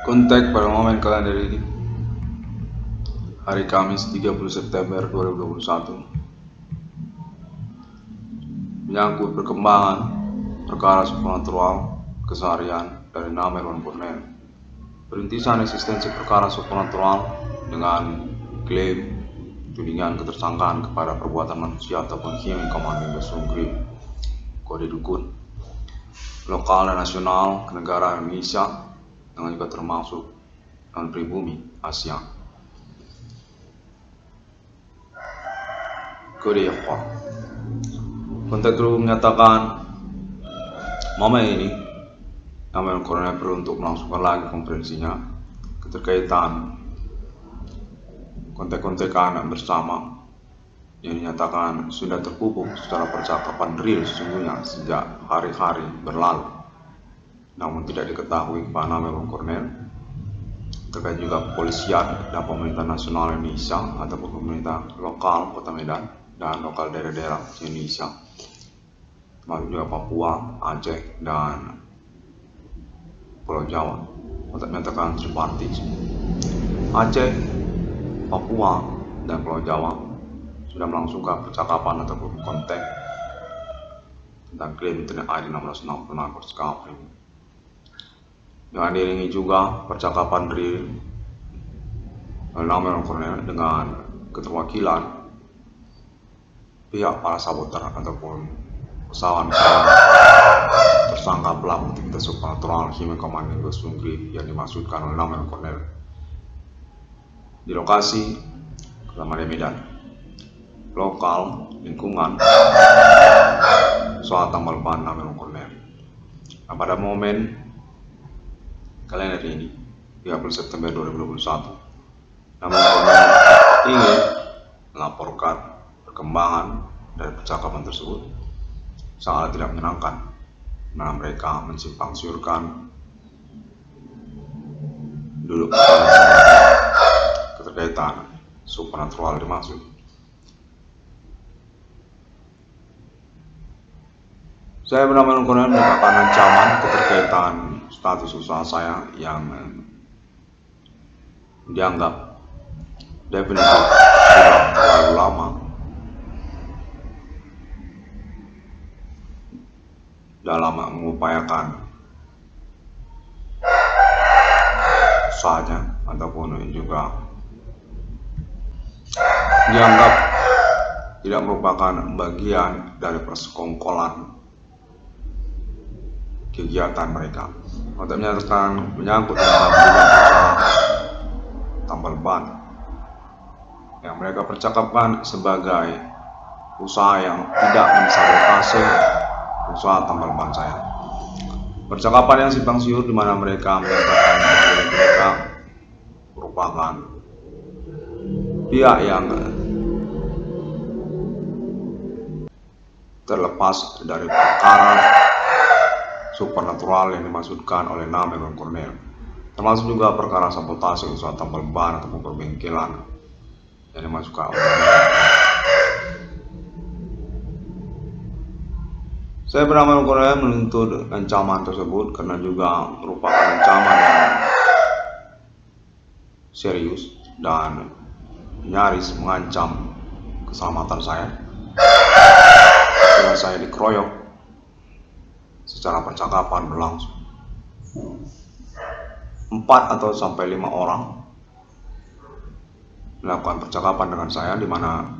Kontak pada momen kalender ini, hari Kamis 30 September 2021, menyangkut perkembangan perkara supernatural keseharian dari nama Irwan Cornel. Perintisan eksistensi perkara supernatural dengan klaim tudingan ketersangkaan kepada perbuatan manusia ataupun hilang komando bersungguh kode dukun lokal dan nasional ke negara Indonesia dengan juga termasuk dan pribumi Asia. Kode Yahwa. Kontak dulu menyatakan momen ini nama Cornel perlu untuk melangsungkan lagi konferensinya keterkaitan kontak-kontakan bersama yang dinyatakan sudah terpupuk secara percakapan real sesungguhnya sejak hari-hari berlalu, namun tidak diketahui kepada nama Cornel terkait juga kepolisian dan pemerintah nasional Indonesia ataupun pemerintah lokal Kota Medan dan lokal daerah-daerah Indonesia termasuk juga Papua, Aceh, dan Pulau Jawa untuk menyatakan tripartit. Aceh, Papua, dan Pulau Jawa sudah melangsungkan percakapan ataupun kontak tentang klaim internet ID 1666 Discovery. Dengan diiringi juga percakapan real nama Cornel dengan keterwakilan pihak para saboter ataupun pesawat tersangka pelaku aktivitas supernatural Human Command Ghost Grip yang dimaksudkan oleh nama Cornel di lokasi Kota Medan, lokal, lingkungan, soal tambal ban nama Cornel. Nah, pada momen kalender ini 30 September 2021, nama Cornel ingin melaporkan perkembangan dari percakapan tersebut sangat tidak menyenangkan, karena mereka mensimpang siurkan duduk keterkaitan supernatural dimaksud. Saya benar-benar merupakan ancaman keterkaitan status usaha saya yang dianggap definitif sudah terlalu lama dalam mengupayakan usahanya ataupun juga dianggap tidak merupakan bagian dari persekongkolan kegiatan mereka. Untuk menyatakan menyangkut tentang usaha tambal ban yang mereka percakapkan sebagai usaha yang tidak mensabotase usaha tambal ban saya. Percakapan yang simpang siur di mana mereka menyatakan bahwa mereka merupakan pihak yang terlepas dari perkara supernatural yang dimaksudkan oleh nama Irwan Cornel, termasuk juga perkara sabotase usaha tambal ban ataupun perbengkelan yang dimaksudkan oleh Saya bernama Cornel menuntut ancaman tersebut karena juga merupakan ancaman yang serius dan nyaris mengancam keselamatan saya. Setelah saya dikeroyok secara percakapan berlangsung 4 atau sampai 5 orang melakukan percakapan dengan saya, di mana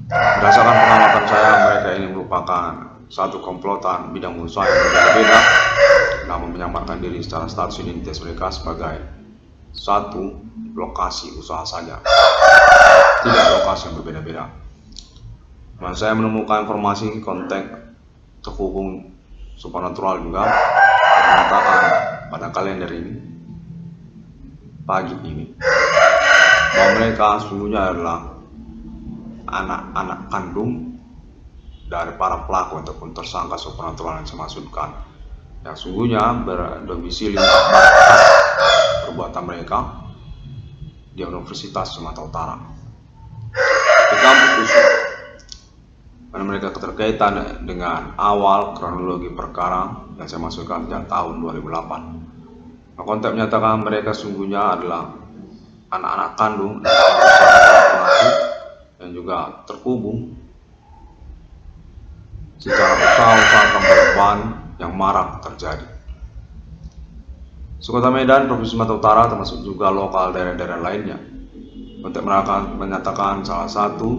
berdasarkan pengamatan saya mereka ini merupakan satu komplotan bidang usaha yang berbeda-beda, namun menyamarkan diri secara status identitas mereka sebagai satu lokasi usaha saja, tidak lokasi yang berbeda-beda. Nah, saya menemukan informasi kontak terhubung supernatural juga mengatakan pada kalender ini pagi ini bahwa mereka sesungguhnya adalah anak-anak kandung dari para pelaku ataupun tersangka supernatural yang saya maksudkan, yang sungguhnya berdomisili batas perbuatan mereka di Universitas Sumatera Utara di kampus USU, karena mereka keterkaitan dengan awal kronologi perkara yang saya maksudkan sejak tahun 2008. Kontak menyatakan mereka sungguhnya adalah anak-anak kandung dan pelaku yang juga terhubung secara usaha-usaha tambal ban yang marak terjadi. Kota Medan, Provinsi Sumatera Utara, termasuk juga lokal daerah-daerah lainnya. Kontak menyatakan salah satu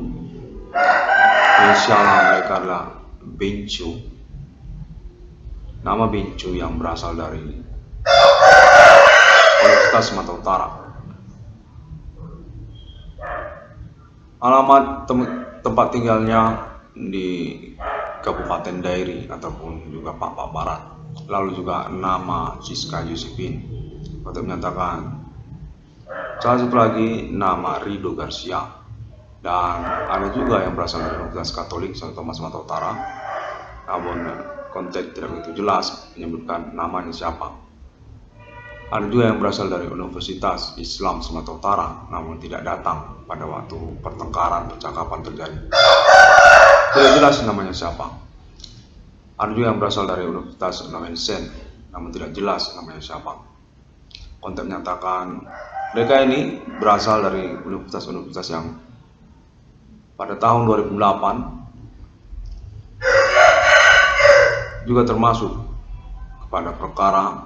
inisial mereka adalah Bencu. Nama Bencu yang berasal dari Universitas Sumatera Utara. Alamat tempat tinggalnya di Kabupaten Dairi ataupun juga Papua Barat. Lalu juga nama Siska Yusipin. Untuk menyatakan salah satu lagi nama Rido Garcia, dan ada juga yang berasal dari Universitas Katolik Santo Thomas Sumatera Utara. Namun konteks tidak begitu jelas menyebutkan namanya siapa. Ada juga yang berasal dari Universitas Islam Sumatera Utara, namun tidak datang pada waktu pertengkaran percakapan terjadi. Tidak jelas namanya siapa. Ada juga yang berasal dari Universitas Namensen, namun tidak jelas namanya siapa. Kontak menyatakan mereka ini berasal dari universitas-universitas yang pada tahun 2008 juga termasuk kepada perkara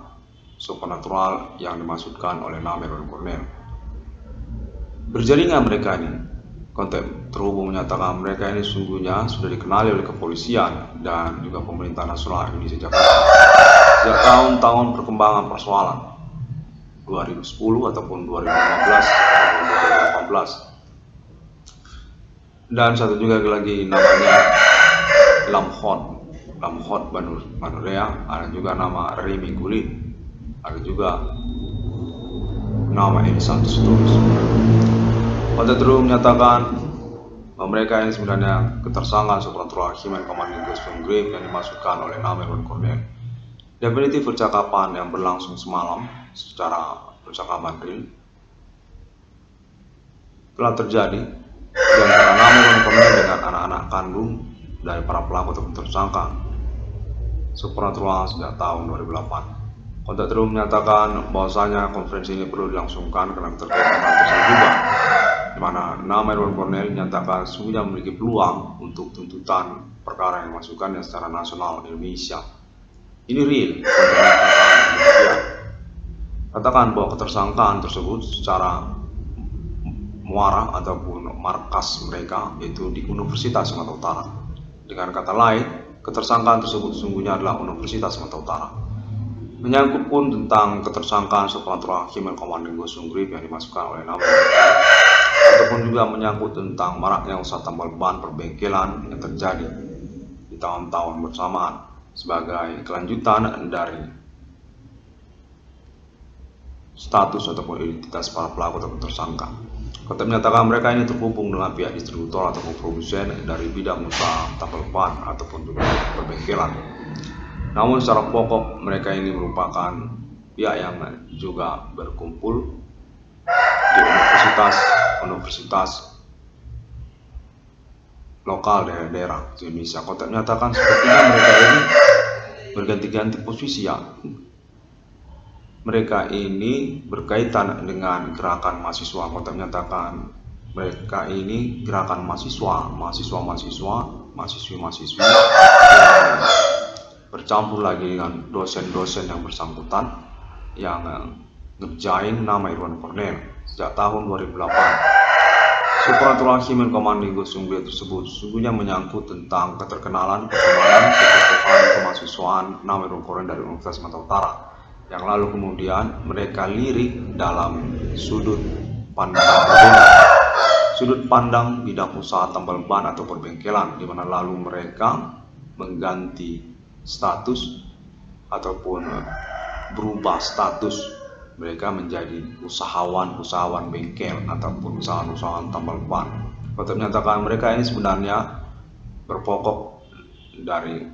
supernatural yang dimaksudkan oleh Namer dan Cornel. Berjaringan mereka ini, kontak terhubung menyatakan mereka ini sungguhnya sudah dikenali oleh kepolisian dan juga pemerintah nasional Indonesia Jakarta sejak tahun-tahun perkembangan persoalan 2010 ataupun 2015 ataupun 2018. Dan satu juga lagi namanya Lamhot Banurea, ada juga nama Remy Gulin, ada juga nama Elisantus Tulus. Pada terus menyatakan bahwa mereka ini sebenarnya ketersangkaan supernatural Human Commanding Ghost from Grave yang dimasukkan oleh Namer dan Cornel. Definitif percakapan yang berlangsung semalam secara percakapan real telah terjadi di antara Namer dan Cornel dengan anak-anak kandung dari para pelaku atau tersangka supernatural sejak tahun 2008. Kontak terus menyatakan bahwasanya konferensi ini perlu dilangsungkan karena terkait hal tersebut juga, di mana Namer dan Cornel menyatakan sungguhnya memiliki peluang untuk tuntutan perkara yang dimasukkan secara nasional Indonesia. Ini real, katakan bahwa ketersangkaan tersebut secara muara ataupun markas mereka yaitu di Universitas Sumatera Utara. Dengan kata lain, ketersangkaan tersebut sesungguhnya adalah Universitas Sumatera Utara. Menyangkut pun tentang ketersangkaan supernatural Human Commanding Ghost from Grave yang dimasukkan oleh Namer, ataupun juga menyangkut tentang maraknya usaha tambal ban perbengkelan yang terjadi di tahun-tahun bersamaan sebagai kelanjutan dari status ataupun identitas para pelaku ataupun tersangka. Kontak menyatakan mereka ini terhubung dengan pihak distributor ataupun produsen dari bidang usaha tambal ban ataupun juga perbengkelan. Namun secara pokok mereka ini merupakan pihak yang juga berkumpul di universitas lokal daerah-daerah di Indonesia. Kontak menyatakan sepertinya mereka ini berganti-ganti posisi ya. Mereka ini berkaitan dengan gerakan mahasiswa. Kontak menyatakan mereka ini gerakan mahasiswi-mahasiswi yang bercampur lagi dengan dosen-dosen yang bersangkutan yang ngerjain nama Irwan Cornel sejak tahun 2008. Supernatural Human Commanding Ghost from Grave tersebut sesungguhnya menyangkut tentang keterkenalan, perkembangan, ketokohan, kemahasiswaan nama Irwan Cornel dari Universitas Sumatera Utara, yang lalu kemudian mereka lirik dalam sudut pandang berbeda, sudut pandang bidang usaha tambal ban atau perbengkelan, di mana lalu mereka mengganti status ataupun berubah status mereka menjadi usahawan bengkel ataupun usahawan tambal ban. Kontak menyatakan mereka ini sebenarnya berpokok dari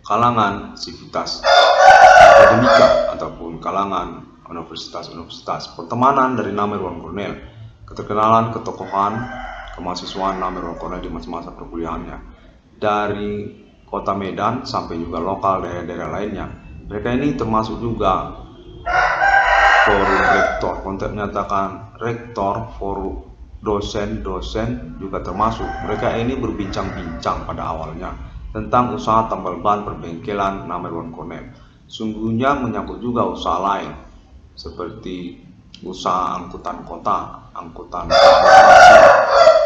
kalangan sivitas akademika ataupun kalangan universitas. Pertemanan dari Namer dan Cornel, keterkenalan, ketokohan, kemahasiswaan Namer dan Cornel di masa-masa perkuliahannya dari Kota Medan sampai juga lokal daerah-daerah lainnya. Mereka ini termasuk juga forum rektor. Konteks menyatakan rektor, forum dosen-dosen juga termasuk. Mereka ini berbincang-bincang pada awalnya tentang usaha tambal ban perbengkelan nama Ridwan Kamil. Sungguhnya menyangkut juga usaha lain seperti usaha angkutan kota, angkutan transportasi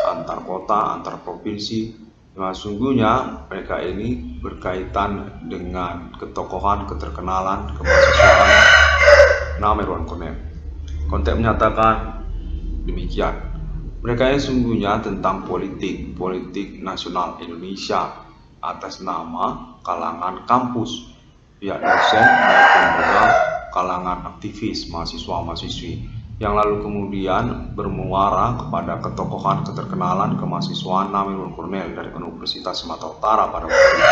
antar kota, antar provinsi. Nah, sungguhnya mereka ini berkaitan dengan ketokohan, keterkenalan, kemahasiswaan nama Ridwan Kamil. Konteks menyatakan demikian. Mereka ini sungguhnya tentang politik nasional Indonesia atas nama kalangan kampus, pihak dosen maupun juga kalangan aktivis mahasiswa-mahasiswi yang lalu kemudian bermuara kepada ketokohan, keterkenalan, kemahasiswaan nama Ridwan Kamil dari Universitas Sumatera Utara pada waktu itu.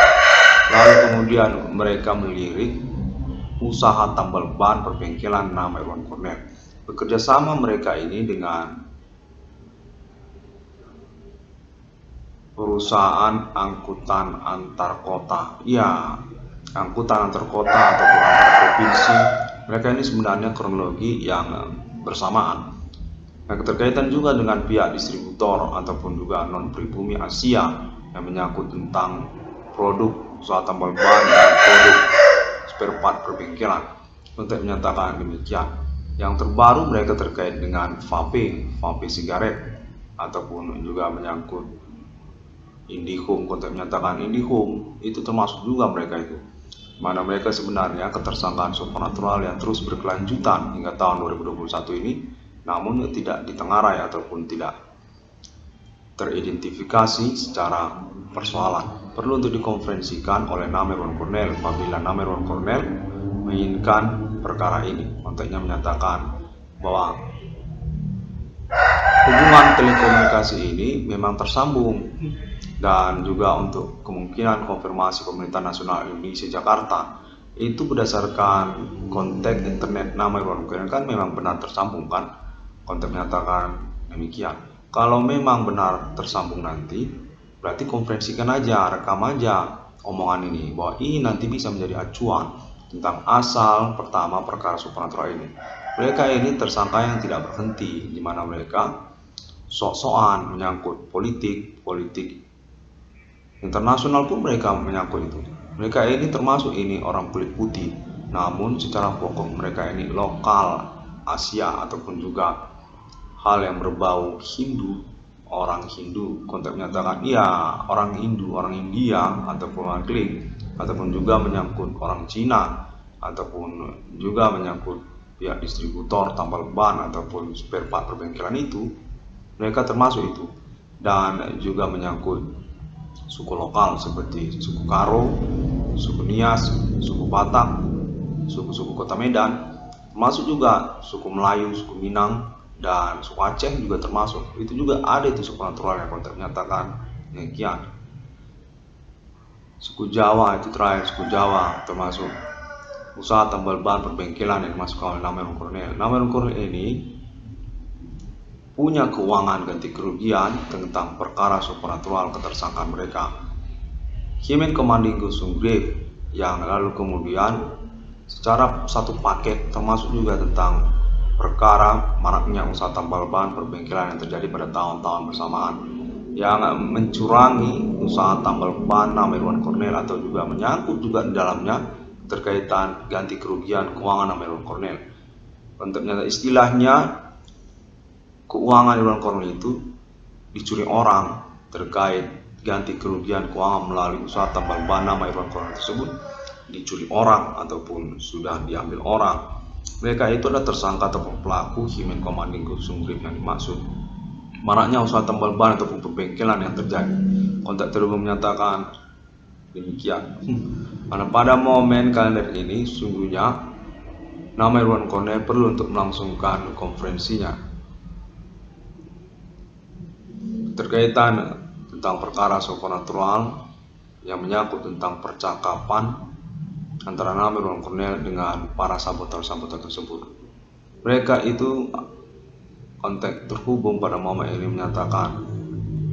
Lalu kemudian mereka melirik usaha tambal ban perbengkelan nama Ridwan Kamil. Bekerja sama mereka ini dengan perusahaan angkutan antar kota, ya angkutan antar kota ataupun antar provinsi. Mereka ini sebenarnya kronologi yang bersamaan. Nah, keterkaitan juga dengan pihak distributor ataupun juga non pribumi Asia yang menyangkut tentang produk usaha tambal ban dan produk spare part perbengkelan. Untuk menyatakan demikian. Yang terbaru mereka terkait dengan vape sigaret ataupun juga menyangkut IndiHome. Konteks menyatakan IndiHome itu termasuk juga mereka itu, mana mereka sebenarnya ketersangkaan supernatural yang terus berkelanjutan hingga tahun 2021 ini, namun tidak ditengarai ataupun tidak teridentifikasi secara persoalan. Perlu untuk dikonferensikan oleh nama Ridwan Kamil apabila nama Ridwan Kamil menginginkan perkara ini. Konteksnya menyatakan bahwa hubungan telekomunikasi ini memang tersambung, dan juga untuk kemungkinan konfirmasi Pemerintah Nasional Indonesia Jakarta itu berdasarkan konteks internet nama Ridwan Kamil kan memang benar tersambung kan. Konteks menyatakan demikian. Kalau memang benar tersambung nanti berarti konferensikan aja, rekam aja omongan ini bahwa ini nanti bisa menjadi acuan tentang asal pertama perkara supernatural ini. Mereka ini tersangka yang tidak berhenti, di mana mereka sok-sokan menyangkut politik internasional pun mereka menyangkut itu. Mereka ini termasuk ini orang kulit putih, namun secara pokok mereka ini lokal Asia ataupun juga hal yang berbau Hindu, orang Hindu. Konteks menyatakan iya orang Hindu, orang India ataupun orang Kling, ataupun juga menyangkut orang Cina ataupun juga menyangkut pihak distributor tambal ban ataupun spare part perbengkelan itu, mereka termasuk itu. Dan juga menyangkut suku lokal seperti suku Karo, suku Nias, suku Batak, suku-suku Kota Medan, termasuk juga suku Melayu, suku Minang, dan suku Aceh juga termasuk. Itu juga ada itu supernatural yang konteks menyatakan demikian. Suku Jawa itu terakhir, suku Jawa termasuk usaha tambal ban perbengkelan yang masuk oleh nama Ridwan Kamil. Nama Ridwan Kamil ini punya keuangan ganti kerugian tentang perkara supernatural ketersangkaan mereka. Himen Komandinggo Sunggrif yang lalu kemudian secara satu paket termasuk juga tentang perkara maraknya usaha tambal ban perbengkelan yang terjadi pada tahun-tahun bersamaan yang mencurangi usaha tambal ban nama Ridwan Kamil atau juga menyangkut juga di dalamnya terkaitan ganti kerugian keuangan nama Ridwan Kamil. Untuk istilahnya keuangan Ridwan Kamil itu dicuri orang, terkait ganti kerugian keuangan melalui usaha tambal ban nama Ridwan Kamil tersebut dicuri orang ataupun sudah diambil orang. Mereka itu adalah tersangka ataupun pelaku Himen Komandinggo Sunggrif yang dimaksud. Maraknya usaha tambal ban ataupun perbengkelan yang terjadi. Konteks terhubung menyatakan demikian. Karena pada momen kalender ini sungguhnya nama Ridwan Kamil perlu untuk melangsungkan konferensinya terkaitan tentang perkara supernatural yang menyangkut tentang percakapan antara nama Ridwan Kamil dengan para saboteur-saboteur tersebut. Mereka itu konteks terhubung pada momen ini menyatakan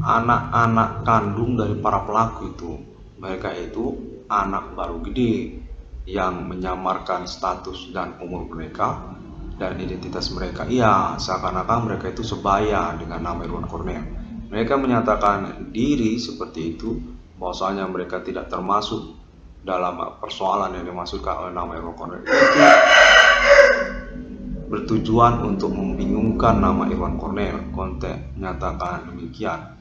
anak-anak kandung dari para pelaku itu, mereka itu anak baru gede yang menyamarkan status dan umur mereka dan identitas mereka. Iya, seakan-akan mereka itu sebaya dengan nama Irwan Cornel. Mereka menyatakan diri seperti itu, bahwasanya mereka tidak termasuk dalam persoalan yang dimaksudkan oleh nama Irwan Cornel. Itu bertujuan untuk membingungkan nama Irwan Cornel. Konten menyatakan demikian.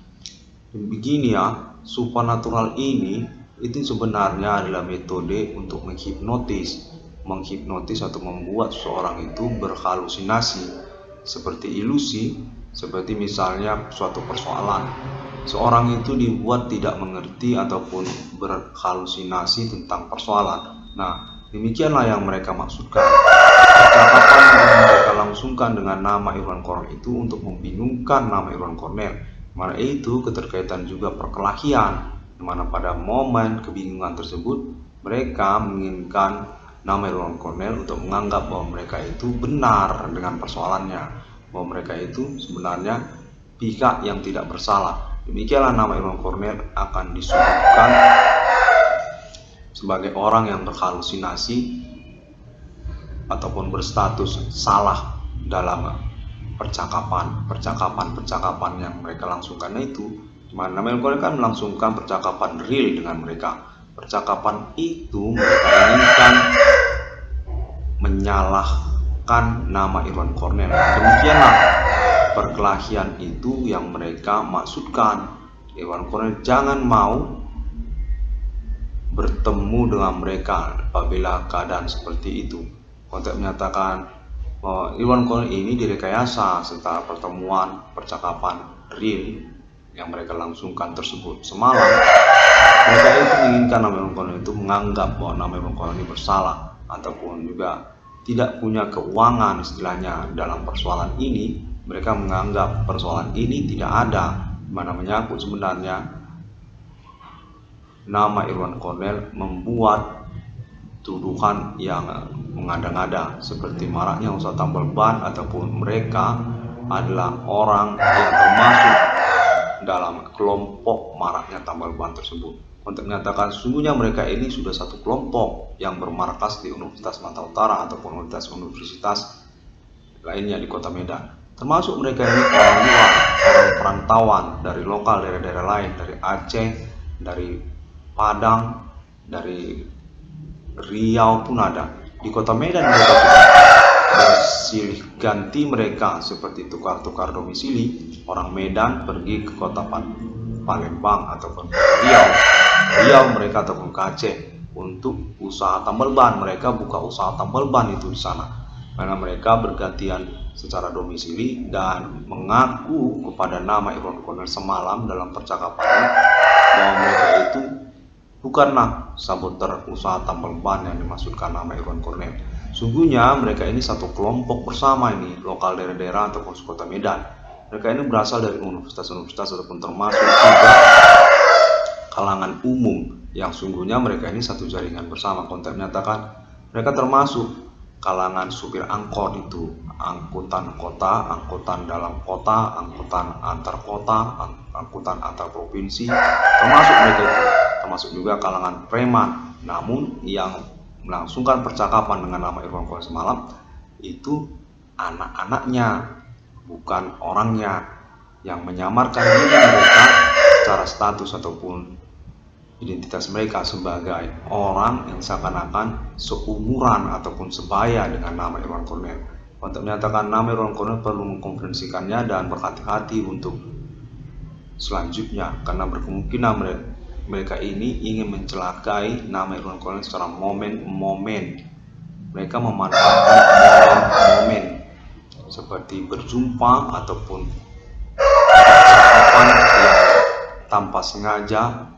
Begini ya, supernatural ini itu sebenarnya adalah metode untuk menghipnotis atau membuat seseorang itu berhalusinasi seperti ilusi, seperti misalnya suatu persoalan. Seorang itu dibuat tidak mengerti ataupun berhalusinasi tentang persoalan. Nah, demikianlah yang mereka maksudkan. Percakapan yang mereka langsungkan dengan nama Irwan Cornel itu untuk membingungkan nama Irwan Cornel. Mana itu keterkaitan juga perkelahian, di mana pada momen kebingungan tersebut mereka menginginkan nama Irwan Cornel untuk menganggap bahwa mereka itu benar dengan persoalannya, bahwa mereka itu sebenarnya pihak yang tidak bersalah. Demikianlah nama Irwan Cornel akan disudutkan sebagai orang yang berhalusinasi ataupun berstatus salah dalam percakapan yang mereka langsungkan itu. Nama Irwan Cornel kan melangsungkan percakapan real dengan mereka. Percakapan itu mereka inginkan menyalahkan nama Irwan Cornel. Demikianlah perkelahian itu yang mereka maksudkan. Irwan Cornel jangan mau bertemu dengan mereka apabila keadaan seperti itu. Konteks menyatakan bahwa Irwan Cornel ini direkayasa setelah percakapan real yang mereka langsungkan tersebut. Semalam mereka itu menginginkan nama Irwan Cornel itu menganggap bahwa nama Irwan Cornel ini bersalah ataupun juga tidak punya keuangan istilahnya dalam persoalan ini. Mereka menganggap persoalan ini tidak ada, mana menyangkut sebenarnya nama Irwan Cornel membuat tuduhan yang mengada-ngada seperti maraknya usaha tambal ban, ataupun mereka adalah orang yang termasuk dalam kelompok maraknya tambal ban tersebut. Untuk menyatakan sesungguhnya mereka ini sudah satu kelompok yang bermarkas di Universitas Sumatera Utara ataupun universitas lainnya di Kota Medan. Termasuk mereka ini orang luar, orang perantauan dari lokal daerah-daerah lain, dari Aceh, dari Padang, dari Riau pun ada. Di Kota Medan mereka sudah bersilih ganti, mereka seperti tukar-tukar domisili. Orang Medan pergi ke Kota Palembang ataupun Riau mereka ataupun ke Aceh untuk usaha tambal ban. Mereka buka usaha tambal ban itu di sana, karena mereka bergantian secara domisili dan mengaku kepada nama Irwan Cornel semalam dalam percakapannya bahwa mereka itu bukanlah saboter usaha tambal ban yang dimaksudkan nama Irwan Cornel. Sungguhnya mereka ini satu kelompok bersama ini, lokal daerah-daerah ataupun Kota Medan. Mereka ini berasal dari universitas-universitas ataupun termasuk juga kalangan umum yang sungguhnya mereka ini satu jaringan bersama. Konteks menyatakan mereka termasuk kalangan supir angkot itu, angkutan kota, angkutan dalam kota, angkutan antar kota, angkutan antar provinsi, termasuk mereka itu, termasuk juga kalangan preman. Namun yang melangsungkan percakapan dengan nama Irwan Cornel semalam itu anak-anaknya, bukan orangnya, yang menyamarkan diri mereka secara status ataupun identitas mereka sebagai orang yang seakan-akan seumuran ataupun sebaya dengan nama Irwan Cornel. Untuk menyatakan nama Irwan Cornel perlu mengkonferensikannya dan berhati-hati untuk selanjutnya, karena berkemungkinan mereka ini ingin mencelakai nama Irwan Cornel secara momen-momen. Mereka memanfaatkan momen seperti berjumpa ataupun percakapan yang tanpa sengaja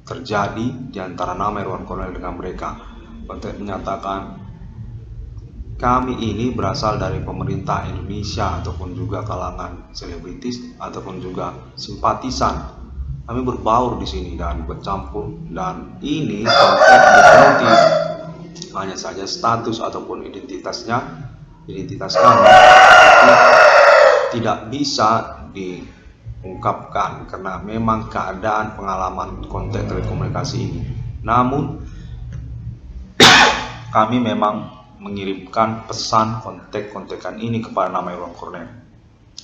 terjadi di antara nama Irwan Cornel dengan mereka. Untuk menyatakan kami ini berasal dari pemerintah Indonesia ataupun juga kalangan selebritis ataupun juga simpatisan. Kami berbaur di sini dan bercampur, dan ini konteks definitif. Hanya saja status ataupun identitas kami itu tidak bisa diungkapkan karena memang keadaan pengalaman konteks telekomunikasi ini. Namun kami memang mengirimkan pesan kontek-kontekan ini kepada nama Iwan Cornell.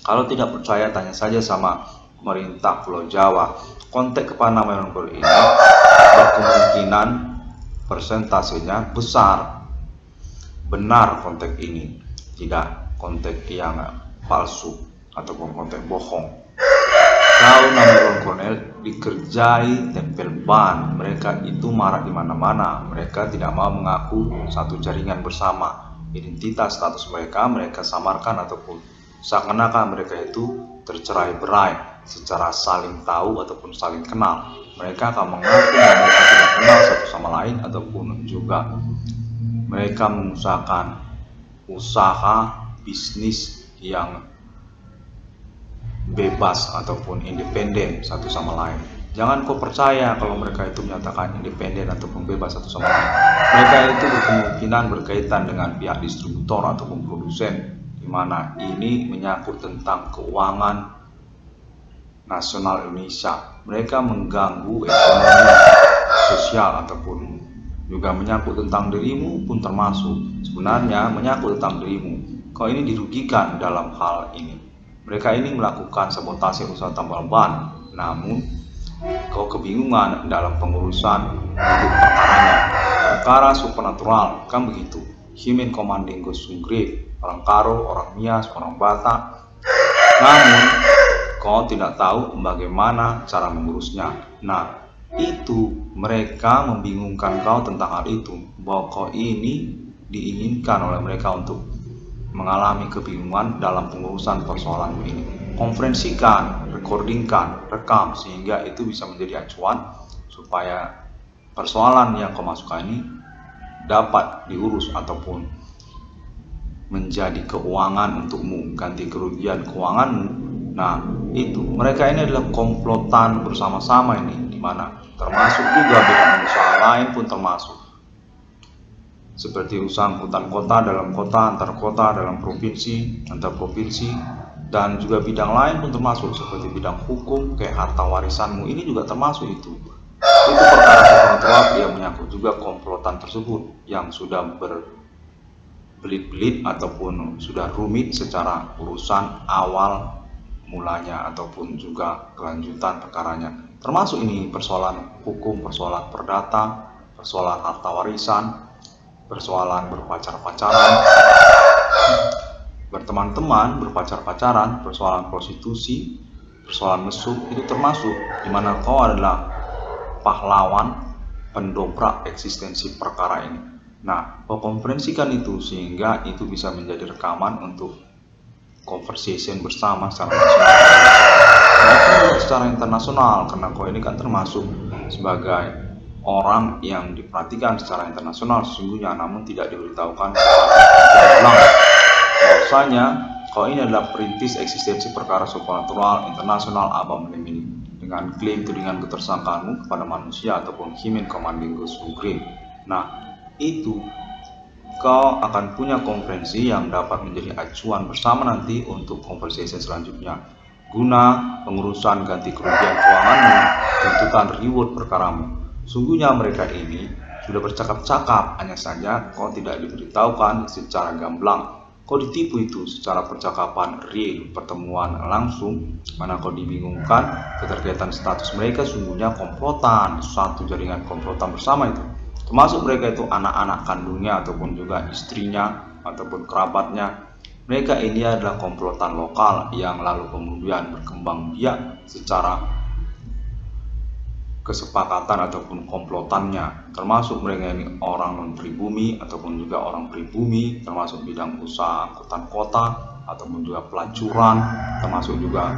Kalau tidak percaya, tanya saja sama pemerintah Pulau Jawa. Kontek kepada nama Iwan Cornell ini berkemungkinan persentasenya besar benar kontek ini, tidak kontek yang palsu ataupun kontek bohong. Kalau nama Iwan Cornell dikerjai tempel ban, mereka itu marah di mana-mana. Mereka tidak mau mengaku satu jaringan bersama. Identitas status mereka samarkan ataupun seakan-akan mereka itu tercerai-berai secara saling tahu ataupun saling kenal. Mereka akan mengaku bahwa mereka tidak kenal satu sama lain ataupun juga mereka mengusahakan usaha bisnis yang bebas ataupun independen satu sama lain. Jangan kau percaya kalau mereka itu menyatakan independen ataupun bebas satu sama lain. Mereka itu berkemungkinan berkaitan dengan pihak distributor ataupun produsen, di mana ini menyangkut tentang keuangan nasional Indonesia. Mereka mengganggu ekonomi sosial ataupun juga menyangkut tentang dirimu pun termasuk. Sebenarnya menyangkut tentang dirimu. Kau ini dirugikan dalam hal ini. Mereka ini melakukan sabotase usaha tambal ban, namun kau kebingungan dalam pengurusan hidup perkaranya. Perkara supernatural, kan begitu. Human commanding ghost grave, orang Karo, orang Nias, orang Batak. Namun kau tidak tahu bagaimana cara mengurusnya. Nah, itu mereka membingungkan kau tentang hal itu, bahwa kau ini diinginkan oleh mereka untuk mengalami kebingungan dalam pengurusan persoalan ini. Konferensikan, recordingkan, rekam, sehingga itu bisa menjadi acuan supaya persoalan yang kau masukkan ini dapat diurus ataupun menjadi keuangan untukmu, ganti kerugian keuanganmu. Nah, itu mereka ini adalah komplotan bersama-sama ini, di mana termasuk juga bidang usaha lain pun termasuk, seperti usaha angkutan kota dalam kota, antar kota dalam provinsi, antar provinsi, dan juga bidang lain pun termasuk, seperti bidang hukum kayak harta warisanmu, ini juga termasuk itu perkara supernatural yang menyangkut juga komplotan tersebut yang sudah berbelit-belit ataupun sudah rumit secara urusan awal mulanya ataupun juga kelanjutan perkaranya. Termasuk ini persoalan hukum, persoalan perdata, persoalan harta warisan, persoalan berpacar-pacaran, berteman-teman, berpacar-pacaran, persoalan prostitusi, persoalan mesum, itu termasuk, di mana kau adalah pahlawan pendobrak eksistensi perkara ini. Nah, kau konferensikan itu sehingga itu bisa menjadi rekaman untuk conversation bersama secara nasional maupun secara internasional, karena kau ini kan termasuk sebagai orang yang diperhatikan secara internasional sesungguhnya, namun tidak diberitahukan secara ulang bahwasanya kau ini adalah perintis eksistensi perkara supernatural internasional abam ini, dengan klaim tudingan ketersangkaanmu kepada manusia ataupun human commanding ghost grave. Nah, itu kau akan punya konferensi yang dapat menjadi acuan bersama nanti untuk conversation selanjutnya guna pengurusan ganti kerugian keuanganmu, tuntutan reward perkaramu. Sungguhnya mereka ini sudah bercakap-cakap, hanya saja kau tidak diberitahukan secara gamblang. Kau ditipu itu secara percakapan real, pertemuan langsung, mana kau dibingungkan keterkaitan status mereka sungguhnya komplotan, suatu jaringan komplotan bersama itu. Termasuk mereka itu anak-anak kandungnya ataupun juga istrinya ataupun kerabatnya. Mereka ini adalah komplotan lokal yang lalu kemudian berkembang biak secara kesepakatan ataupun komplotannya. Termasuk mereka ini orang non pribumi ataupun juga orang pribumi, termasuk bidang usaha angkutan kota ataupun juga pelacuran, termasuk juga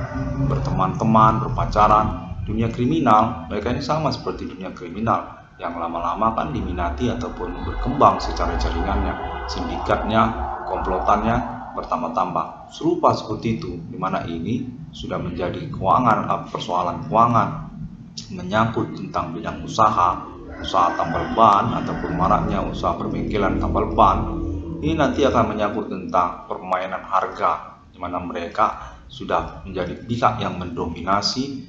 berteman-teman, berpacaran, dunia kriminal. Mereka ini sama seperti dunia kriminal yang lama-lama kan diminati ataupun berkembang secara jaringannya, sindikatnya, komplotannya bertambah-tambah. Serupa seperti itu, di mana ini sudah menjadi keuangan, persoalan keuangan menyangkut tentang bidang usaha tambal ban ataupun maraknya usaha perbengkelan tambal ban. Ini nanti akan menyangkut tentang permainan harga, di mana mereka sudah menjadi pihak yang mendominasi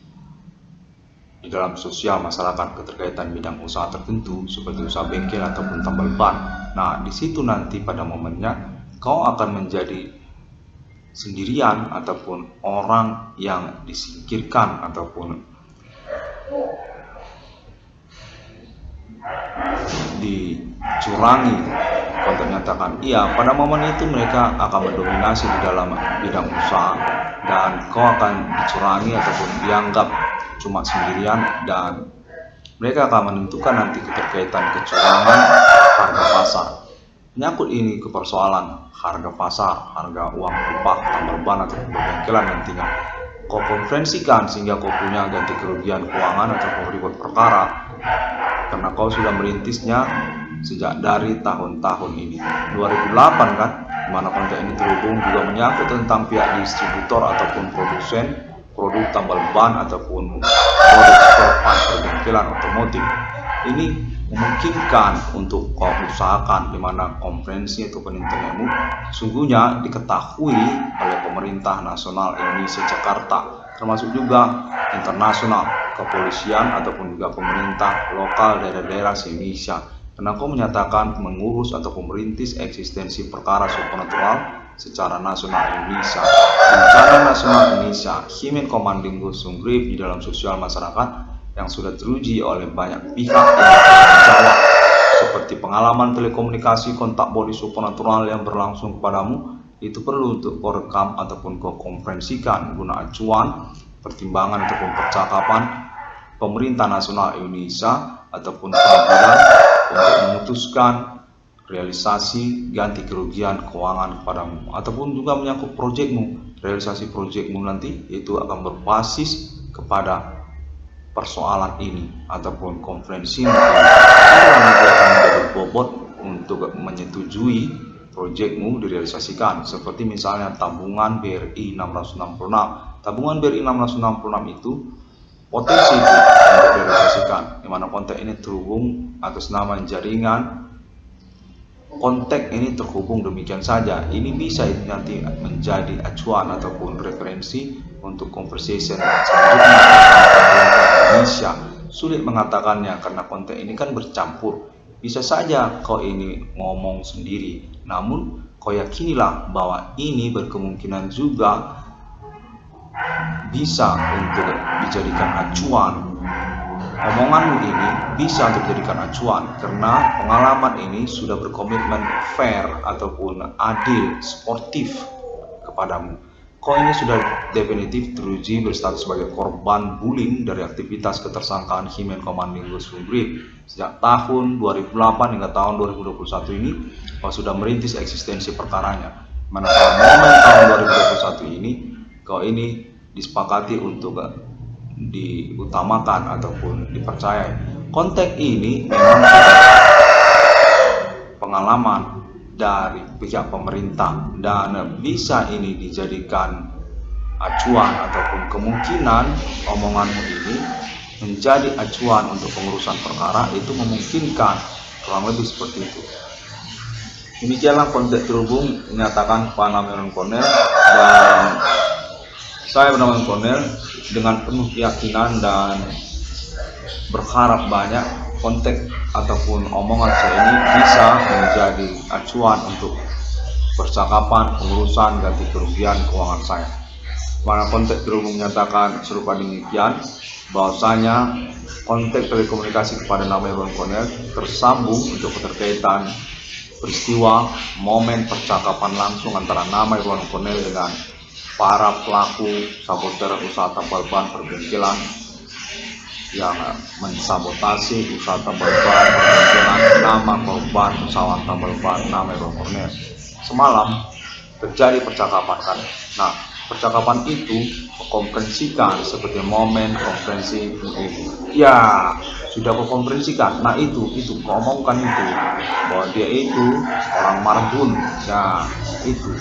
di dalam sosial masyarakat keterkaitan bidang usaha tertentu seperti usaha bengkel ataupun tambal ban. Nah, di situ nanti pada momennya kau akan menjadi sendirian ataupun orang yang disingkirkan ataupun dicurangi. Konten nyatakan iya, pada momen itu mereka akan mendominasi di dalam bidang usaha dan kau akan dicurangi ataupun dianggap cuma sendirian, dan mereka akan menentukan nanti keterkaitan kecurangan harga pasar. Menyangkut ini ke persoalan harga pasar, harga uang upah, tambal ban atau perbengkelan nantinya. Kau konferensikan sehingga kau punya ganti kerugian keuangan ataupun ribut perkara, karena kau sudah merintisnya sejak dari tahun-tahun ini. 2008 kan, dimana konten ini terhubung juga menyangkut tentang pihak distributor ataupun produsen produk tambal ban ataupun produk spare part perbengkelan otomotif. Ini memungkinkan untuk kau usahakan, di mana konferensi ataupun internetmu sungguhnya diketahui oleh pemerintah nasional Indonesia Jakarta, termasuk juga internasional, kepolisian ataupun juga pemerintah lokal daerah-daerah se-Indonesia, karena kau menyatakan mengurus ataupun merintis eksistensi perkara supernatural secara nasional Indonesia. Bencana nasional Indonesia, Himen Komandinggo Sunggrip di dalam sosial masyarakat yang sudah teruji oleh banyak pihak yang bertanggung jawab, seperti pengalaman telekomunikasi kontak body supernatural yang berlangsung kepadamu, itu perlu untuk kau rekam ataupun kau konferensikan guna acuan, pertimbangan ataupun percakapan pemerintah nasional Indonesia ataupun peradilan untuk memutuskan realisasi ganti kerugian keuangan kepadamu, ataupun juga menyangkut proyekmu. Realisasi proyekmu nanti itu akan berbasis kepada persoalan ini ataupun konferensi nanti akan menjadi bobot untuk menyetujui proyekmu direalisasikan. Seperti misalnya tabungan BRI 666. Tabungan BRI 666 itu potensi itu untuk direalisasikan, di mana konten ini terhubung atas nama jaringan. Konteks ini terhubung demikian saja. Ini bisa nanti menjadi acuan ataupun referensi untuk conversation selanjutnya tentang Indonesia. Sulit mengatakannya karena konteks ini kan bercampur. Bisa saja kau ini ngomong sendiri, namun kau yakinilah bahwa ini berkemungkinan juga bisa untuk dijadikan acuan. Omonganmu ini bisa untuk dijadikan acuan karena pengalaman ini sudah berkomitmen fair ataupun adil, sportif kepadamu. Kau ini sudah definitif teruji berstatus sebagai korban bullying dari aktivitas ketersangkaan Himen Komandinggo Sunggrip. Sejak tahun 2008 hingga tahun 2021 ini, kau sudah merintis eksistensi perkaranya. Manakala momen tahun 2021 ini, kau ini disepakati untuk diutamakan ataupun dipercayai. Konteks ini memang pengalaman dari pihak pemerintah dan bisa ini dijadikan acuan ataupun kemungkinan omonganmu ini menjadi acuan untuk pengurusan perkara, itu memungkinkan, kurang lebih seperti itu. Demikianlah konteks terhubung menyatakan kepada Meron Cornel, dan saya bernama Cornel dengan penuh keyakinan dan berharap banyak konteks ataupun omongan saya ini bisa menjadi acuan untuk percakapan pengurusan ganti kerugian keuangan saya. Mana konteks terhubung menyatakan serupa demikian, bahwasanya konteks telekomunikasi kepada nama Meron Cornel tersambung untuk keterkaitan peristiwa momen percakapan langsung antara nama Meron Cornel dengan para pelaku saboter usaha tambal ban perbengkelan yang mensabotasi usaha tambal ban perbengkelan nama korban usaha tambal ban nama Meron Cornel. Semalam terjadi percakapan kan. Nah, percakapan itu mengkonferensikan seperti momen konferensi ini. Ya, sudah mengkonferensikan. Nah, itu kau omongkan itu bahwa dia itu orang Marbun. Ya, itu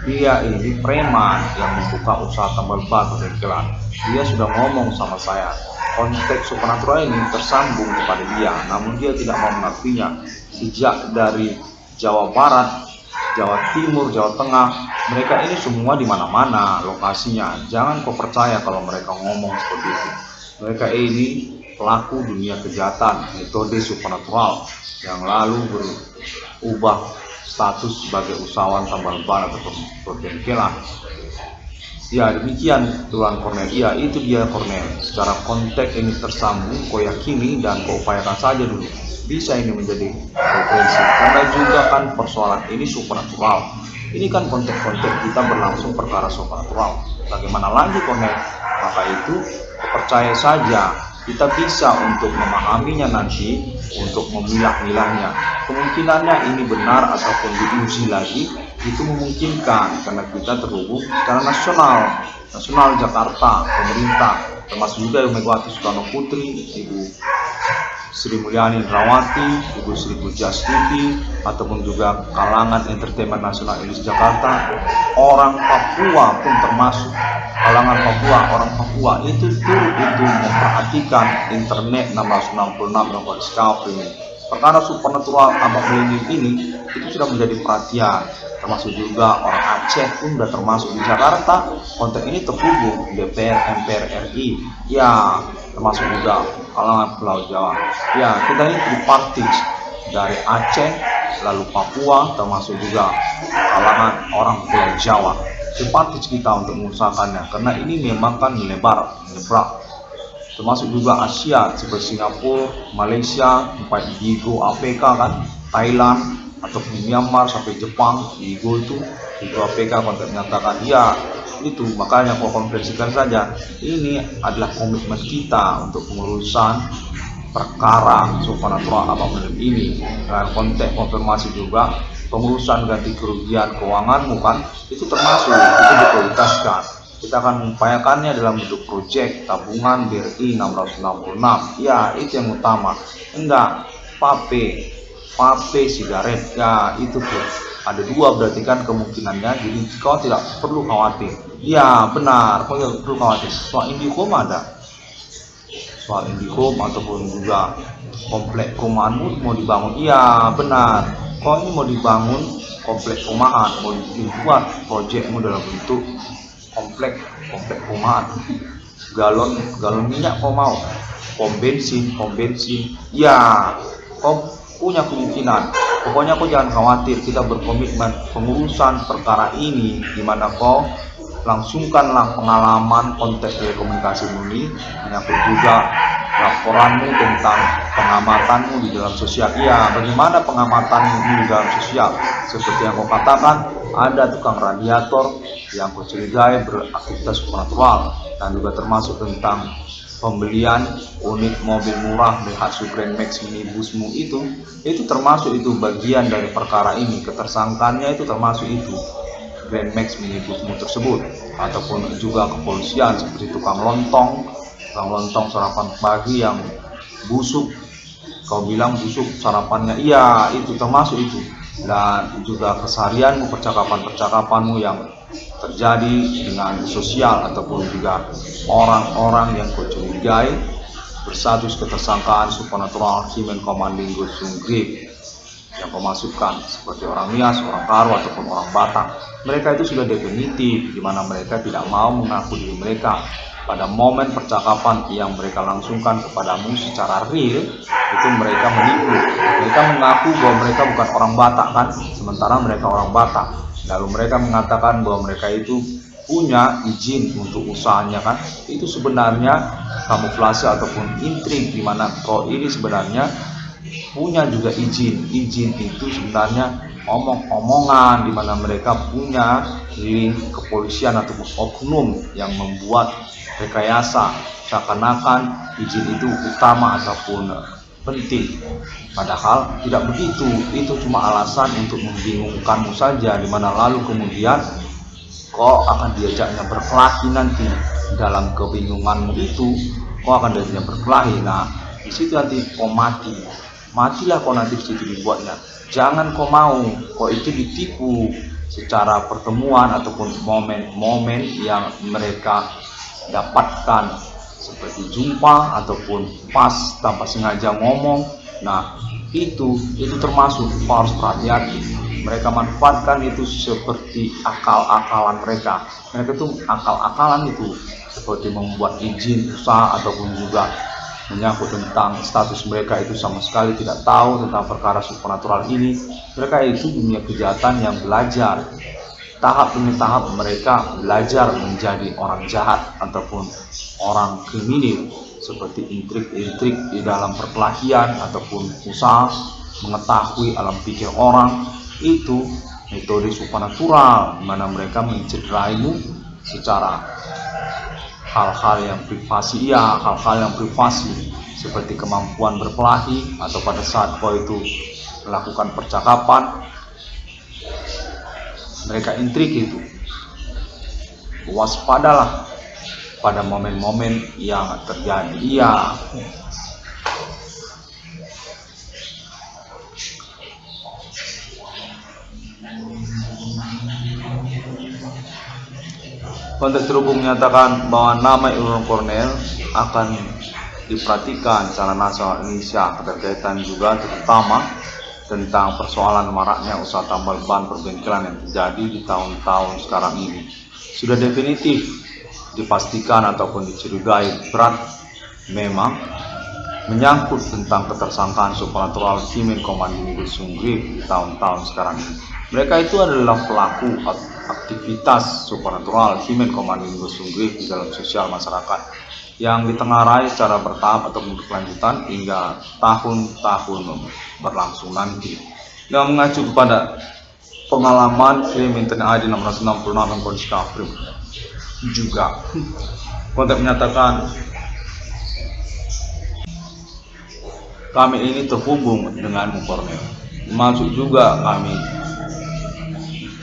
dia ini preman yang membuka usaha tambal ban perbengkelan. Dia sudah ngomong sama saya. Konteks supernatural ini tersambung kepada dia, namun dia tidak mau mengakuinya. Sejak dari Jawa Barat, Jawa Timur, Jawa Tengah, mereka ini semua di mana-mana lokasinya. Jangan kau percaya kalau mereka ngomong seperti itu. Mereka ini pelaku dunia kejahatan metode supernatural yang lalu berubah status sebagai usahawan tambal ban atau berbengkelan. Ya, demikian Tuan Cornel. Ya, itu dia Cornel. Secara konteks ini tersambung, kau yakini dan kau upayakan saja dulu. Bisa ini menjadi referensi. Karena juga kan persoalan ini supernatural. Ini kan konteks-konteks kita berlangsung perkara supernatural. Bagaimana lagi Cornel? Maka itu percaya saja kita bisa untuk memahaminya nanti, untuk memilah-milahnya. Kemungkinannya ini benar ataupun diuji lagi, itu memungkinkan karena kita terhubung secara nasional Jakarta, pemerintah, termasuk juga Ibu Megawati Soekarno Putri, Ibu Sri Mulyani Indrawati, Ibu Sri Pujiastuti, ataupun juga kalangan entertainment nasional Indonesia Jakarta, orang Papua pun termasuk kalangan Papua, orang Papua itu turut itu memperhatikan internet 666 dan Discovery. Perkara supernatural abad milenium ini itu sudah menjadi perhatian, termasuk juga orang Aceh pun sudah termasuk di Jakarta. Konteks ini terhubung DPR, MPR RI, ya termasuk juga kalangan Pulau Jawa. Ya, kita ini tripartite dari Aceh, lalu Papua, termasuk juga kalangan orang Pulau Jawa. Tripartite kita untuk mengusahakannya, karena ini memang kan menyebar. Termasuk juga Asia seperti Singapura, Malaysia, sampai Bigo APK kan, Thailand ataupun Myanmar sampai Jepang, Bigo itu APK konteks menyatakan ya itu. Makanya kau konferensikan saja, ini adalah komitmen kita untuk pengurusan perkara supernatural abad milenium ini. Dan konteks konfirmasi juga pengurusan ganti kerugian keuanganmu kan, itu termasuk, itu diprioritaskan. Kita akan mengupayakannya dalam bentuk proyek tabungan BRI 666. Ya, itu yang utama. Enggak, vape sigaret. Ya, itu tuh. Ada dua berarti kan kemungkinannya. Jadi kau tidak perlu khawatir. Ya, benar. Kau tidak perlu khawatir. Soal Indihome ada. Soal Indihome ataupun juga komplek perumahanmu mau dibangun. Iya, benar. Kau ini mau dibangun komplek perumahan, mau dibuat proyekmu dalam bentuk komplek perumahan. Galon minyak kau mau, pom bensin, ya kau punya kemungkinan. Pokoknya kau jangan khawatir, kita berkomitmen pengurusan perkara ini, dimana kau langsungkanlah pengalaman konteks telekomunikasi ini, menyangkut juga laporanmu tentang pengamatanmu di dalam sosial. Iya, bagaimana pengamatanmu di dalam sosial? Seperti yang kau katakan, ada tukang radiator yang kau curigai beraktivitas supernatural, dan juga termasuk tentang pembelian unit mobil murah Daihatsu Grand Max minibusmu itu termasuk itu bagian dari perkara ini. Ketersangkaannya itu termasuk itu Grand Max minibusmu tersebut, ataupun juga kepolisian seperti tukang lontong sarapan pagi yang busuk, kau bilang busuk sarapannya, iya itu termasuk itu. Dan juga keseharianmu, percakapanmu yang terjadi dengan sosial ataupun juga orang-orang yang kau curigai berstatus ketersangkaan supernatural human commanding Gosung Grip yang kau masukkan, seperti orang Nias, orang Karo ataupun orang Batak. Mereka itu sudah definitif, di mana mereka tidak mau mengaku diri mereka. Pada momen percakapan yang mereka langsungkan kepadamu secara real, itu mereka menipu. Mereka mengaku bahwa mereka bukan orang Batak kan, sementara mereka orang Batak. Lalu mereka mengatakan bahwa mereka itu punya izin untuk usahanya kan. Itu sebenarnya kamuflase ataupun intrik, di mana kau ini sebenarnya punya juga izin. Izin itu sebenarnya omong-omongan, di mana mereka punya link kepolisian ataupun oknum yang membuat rekayasa seakan-akan izin itu utama ataupun penting. Padahal tidak begitu. Itu cuma alasan untuk membingungkanmu saja, di mana lalu kemudian kau akan diajaknya berkelahi nanti. Dalam kebingunganmu itu kau akan diajaknya berkelahi. Nah, di situ nanti kau matilah kau nanti di situ dibuatnya. Jangan kau mau kau itu ditipu secara pertemuan ataupun momen-momen yang mereka dapatkan, seperti jumpa ataupun pas tanpa sengaja ngomong. Nah, itu termasuk kau harus berhati-hati. mereka manfaatkan itu seperti akal-akalan mereka. Mereka itu akal-akalan itu seperti membuat izin usaha ataupun juga menyangkut tentang status mereka itu sama sekali tidak tahu tentang perkara supernatural ini. Mereka itu dunia kejahatan yang belajar tahap demi tahap mereka belajar menjadi orang jahat ataupun orang kriminal, seperti intrik-intrik di dalam perkelahian ataupun usaha, mengetahui alam pikir orang. Itu metode supernatural di mana mereka mencederaimu secara hal-hal yang privasi, hal-hal yang privasi seperti kemampuan berkelahi atau pada saat kau itu melakukan percakapan. Mereka intrik itu. Waspadalah pada momen-momen yang terjadi. Konteks terhubung menyatakan bahwa nama Irwan Cornell akan diperhatikan secara nasional Indonesia, keterkaitan juga terutama tentang persoalan maraknya usaha tambal ban perbengkelan yang terjadi di tahun-tahun sekarang ini. Sudah definitif dipastikan ataupun dicurigai berat memang menyangkut tentang ketersangkaan supernatural Kimen Komando Sunggrif di tahun-tahun sekarang ini. Mereka itu adalah pelaku aktivitas supernatural Kimen Komando Sunggrif di dalam sosial masyarakat yang ditengarai secara bertahap atau berkelanjutan hingga tahun-tahun berlangsung nanti. Yang mengacu kepada pengalaman film Internet ID 666 yang Discovery juga konteks menyatakan kami ini terhubung dengan Cornell, masuk juga kami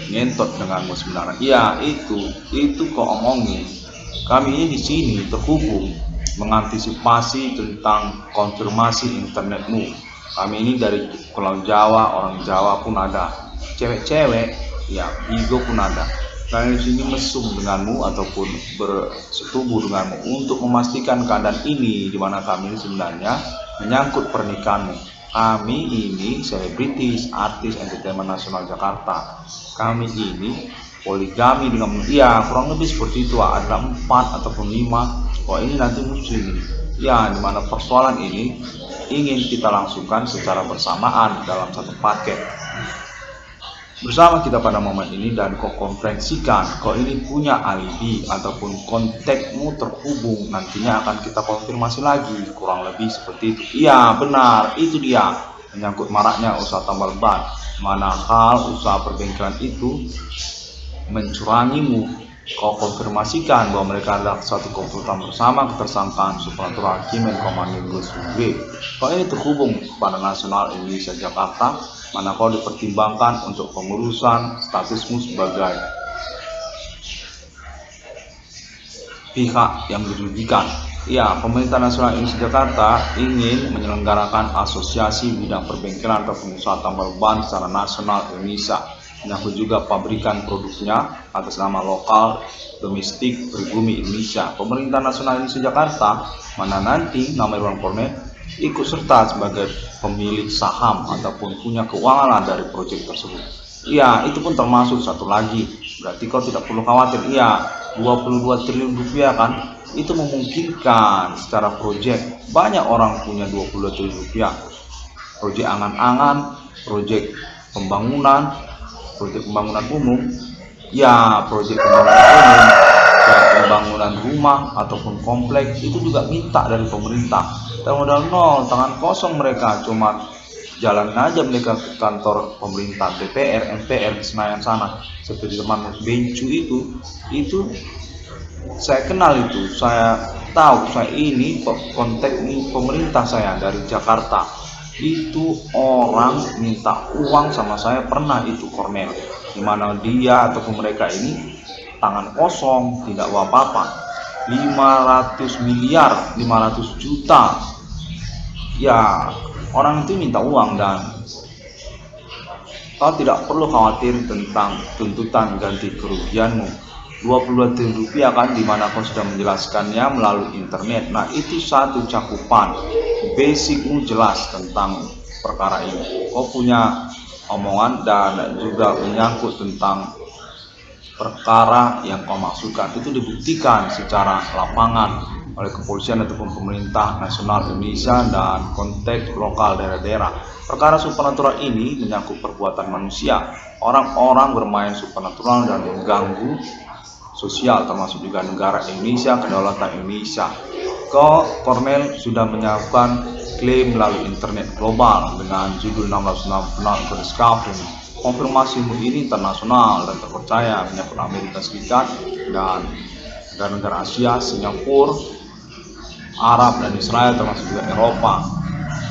ngentot denganmu sebenarnya. Itu kau omongin. Kami ini di sini terhubung mengantisipasi tentang konfirmasi internetmu. Kami ini dari Pulau Jawa, orang Jawa pun ada, cewek-cewek, bigo pun ada. Kami di sini mesum denganmu ataupun bersetubuh denganmu untuk memastikan keadaan ini, di mana kami sebenarnya menyangkut pernikahanmu. Kami ini selebritis, artis entertainment nasional Jakarta. Kami ini poligami dengan kurang lebih seperti itu, ada 4 ataupun 5. Ini nanti muslim di mana persoalan ini ingin kita langsungkan secara bersamaan dalam satu paket bersama kita pada momen ini, dan kau konferensikan kau ini punya alibi ataupun kontakmu terhubung, nantinya akan kita konfirmasi lagi, kurang lebih seperti itu. Benar, itu dia menyangkut maraknya usaha tambal ban, mana hal usaha perbengkelan itu mencurangimu. Kau konfirmasikan bahwa mereka adalah satu komplotan bersama ketersangkaan supernatural Kimen Komando Sunggrif. Kau ini terhubung pada nasional Indonesia Jakarta, mana kau dipertimbangkan untuk pengurusan statusmu sebagai pihak yang dirugikan. Pemerintah nasional Indonesia Jakarta ingin menyelenggarakan asosiasi bidang perbengkelan atau pengusaha tambal ban secara nasional Indonesia. Menyangkut juga pabrikan produknya atas nama lokal domestik pribumi Indonesia. Pemerintah nasional Indonesia Jakarta, mana nanti nama Irwan Cornell ikut serta sebagai pemilik saham ataupun punya keuangan dari proyek tersebut. Itu pun termasuk satu lagi. Berarti kau tidak perlu khawatir. 22 triliun rupiah kan, itu memungkinkan secara proyek. Banyak orang punya 22 triliun rupiah. Proyek angan-angan, proyek pembangunan, proyek pembangunan umum, proyek pembangunan umum, pembangunan rumah ataupun kompleks itu juga minta dari pemerintah. Dan modal nol, tangan kosong mereka, cuma jalan aja mereka ke kantor pemerintah, DPR, MPR di Senayan sana. Seperti teman Bencu itu saya kenal, itu saya tahu, saya ini kontak pemerintah saya dari Jakarta. Itu orang minta uang sama saya pernah, itu Cornell, dimana dia ataupun mereka ini tangan kosong, tidak apa-apa. 500 miliar, 500 juta, orang itu minta uang. Dan kau tidak perlu khawatir tentang tuntutan ganti kerugianmu. 22 triliun rupiah kan, dimana kau sudah menjelaskannya melalui internet. Nah, itu satu cakupan basicmu jelas tentang perkara ini. Kau punya omongan dan juga menyangkut tentang perkara yang kau maksudkan itu dibuktikan secara lapangan oleh kepolisian ataupun pemerintah nasional Indonesia dan konteks lokal daerah-daerah. Perkara supernatural ini menyangkut perbuatan manusia. Orang-orang bermain supernatural dan mengganggu sosial termasuk juga negara Indonesia, kedaulatan Indonesia. Cornell sudah menyiapkan klaim melalui internet global dengan judul 666 Discovery. Konfirmasimu ini internasional dan terpercaya menyangkut Amerika Serikat dan negara-negara Asia, Singapura, Arab dan Israel termasuk juga Eropa.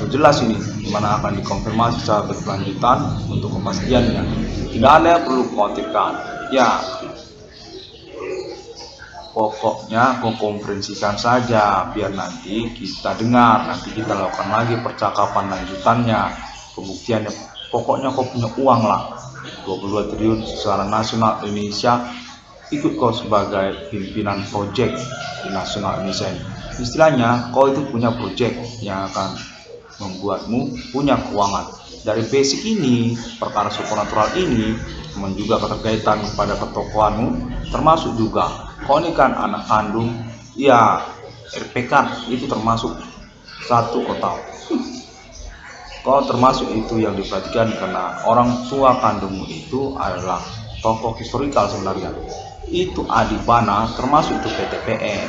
Jelas ini dimana akan dikonfirmasi secara berkelanjutan untuk kepastiannya. Tidak ada yang perlu khawatirkan. Ya, pokoknya kau konferensikan saja biar nanti kita dengar, nanti kita lakukan lagi percakapan lanjutannya, pembuktiannya. Pokoknya kau punya uang lah 22 triliun secara nasional Indonesia, ikut kau sebagai pimpinan proyek di nasional Indonesia ini. Istilahnya kau itu punya proyek yang akan membuatmu punya keuangan. Dari basic ini, perkara supernatural ini juga keterkaitan pada ketokohanmu, termasuk juga kau ini kan anak kandung, ya RPK itu termasuk satu kau tahu. Kau termasuk itu yang diperhatikan karena orang tua kandungmu itu adalah tokoh historikal sebenarnya. Itu Adibana termasuk itu PTPN,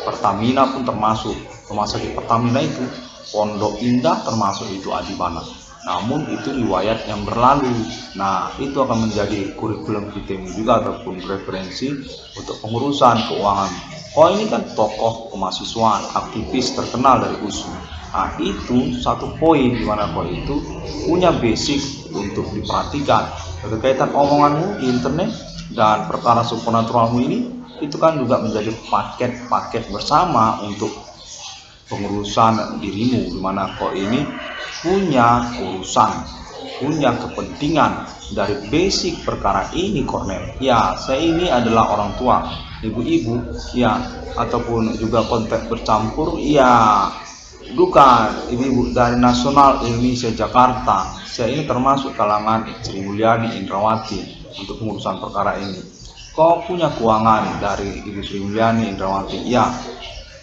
Pertamina pun termasuk, rumah sakit Pertamina itu, Pondok Indah termasuk itu Adibana. Namun itu riwayat yang berlalu. Nah, itu akan menjadi kurikulum kita juga ataupun referensi untuk pengurusan keuangan. Kau ini kan tokoh kemahasiswaan, aktivis terkenal dari USU. Nah, itu satu poin di mana kau itu punya basic untuk diperhatikan. Berkaitan omonganmu di internet dan perkara supernaturalmu ini, itu kan juga menjadi paket-paket bersama untuk pengurusan dirimu, di mana kau ini punya urusan, punya kepentingan dari basic perkara ini, Cornell. Ya, saya ini adalah orang tua, ibu-ibu, ya, ataupun juga konteks bercampur, ya, bukan ibu-ibu dari nasional Indonesia Jakarta. Saya ini termasuk kalangan Sri Mulyani Indrawati untuk pengurusan perkara ini. Kau punya keuangan dari Ibu Sri Mulyani Indrawati, ya.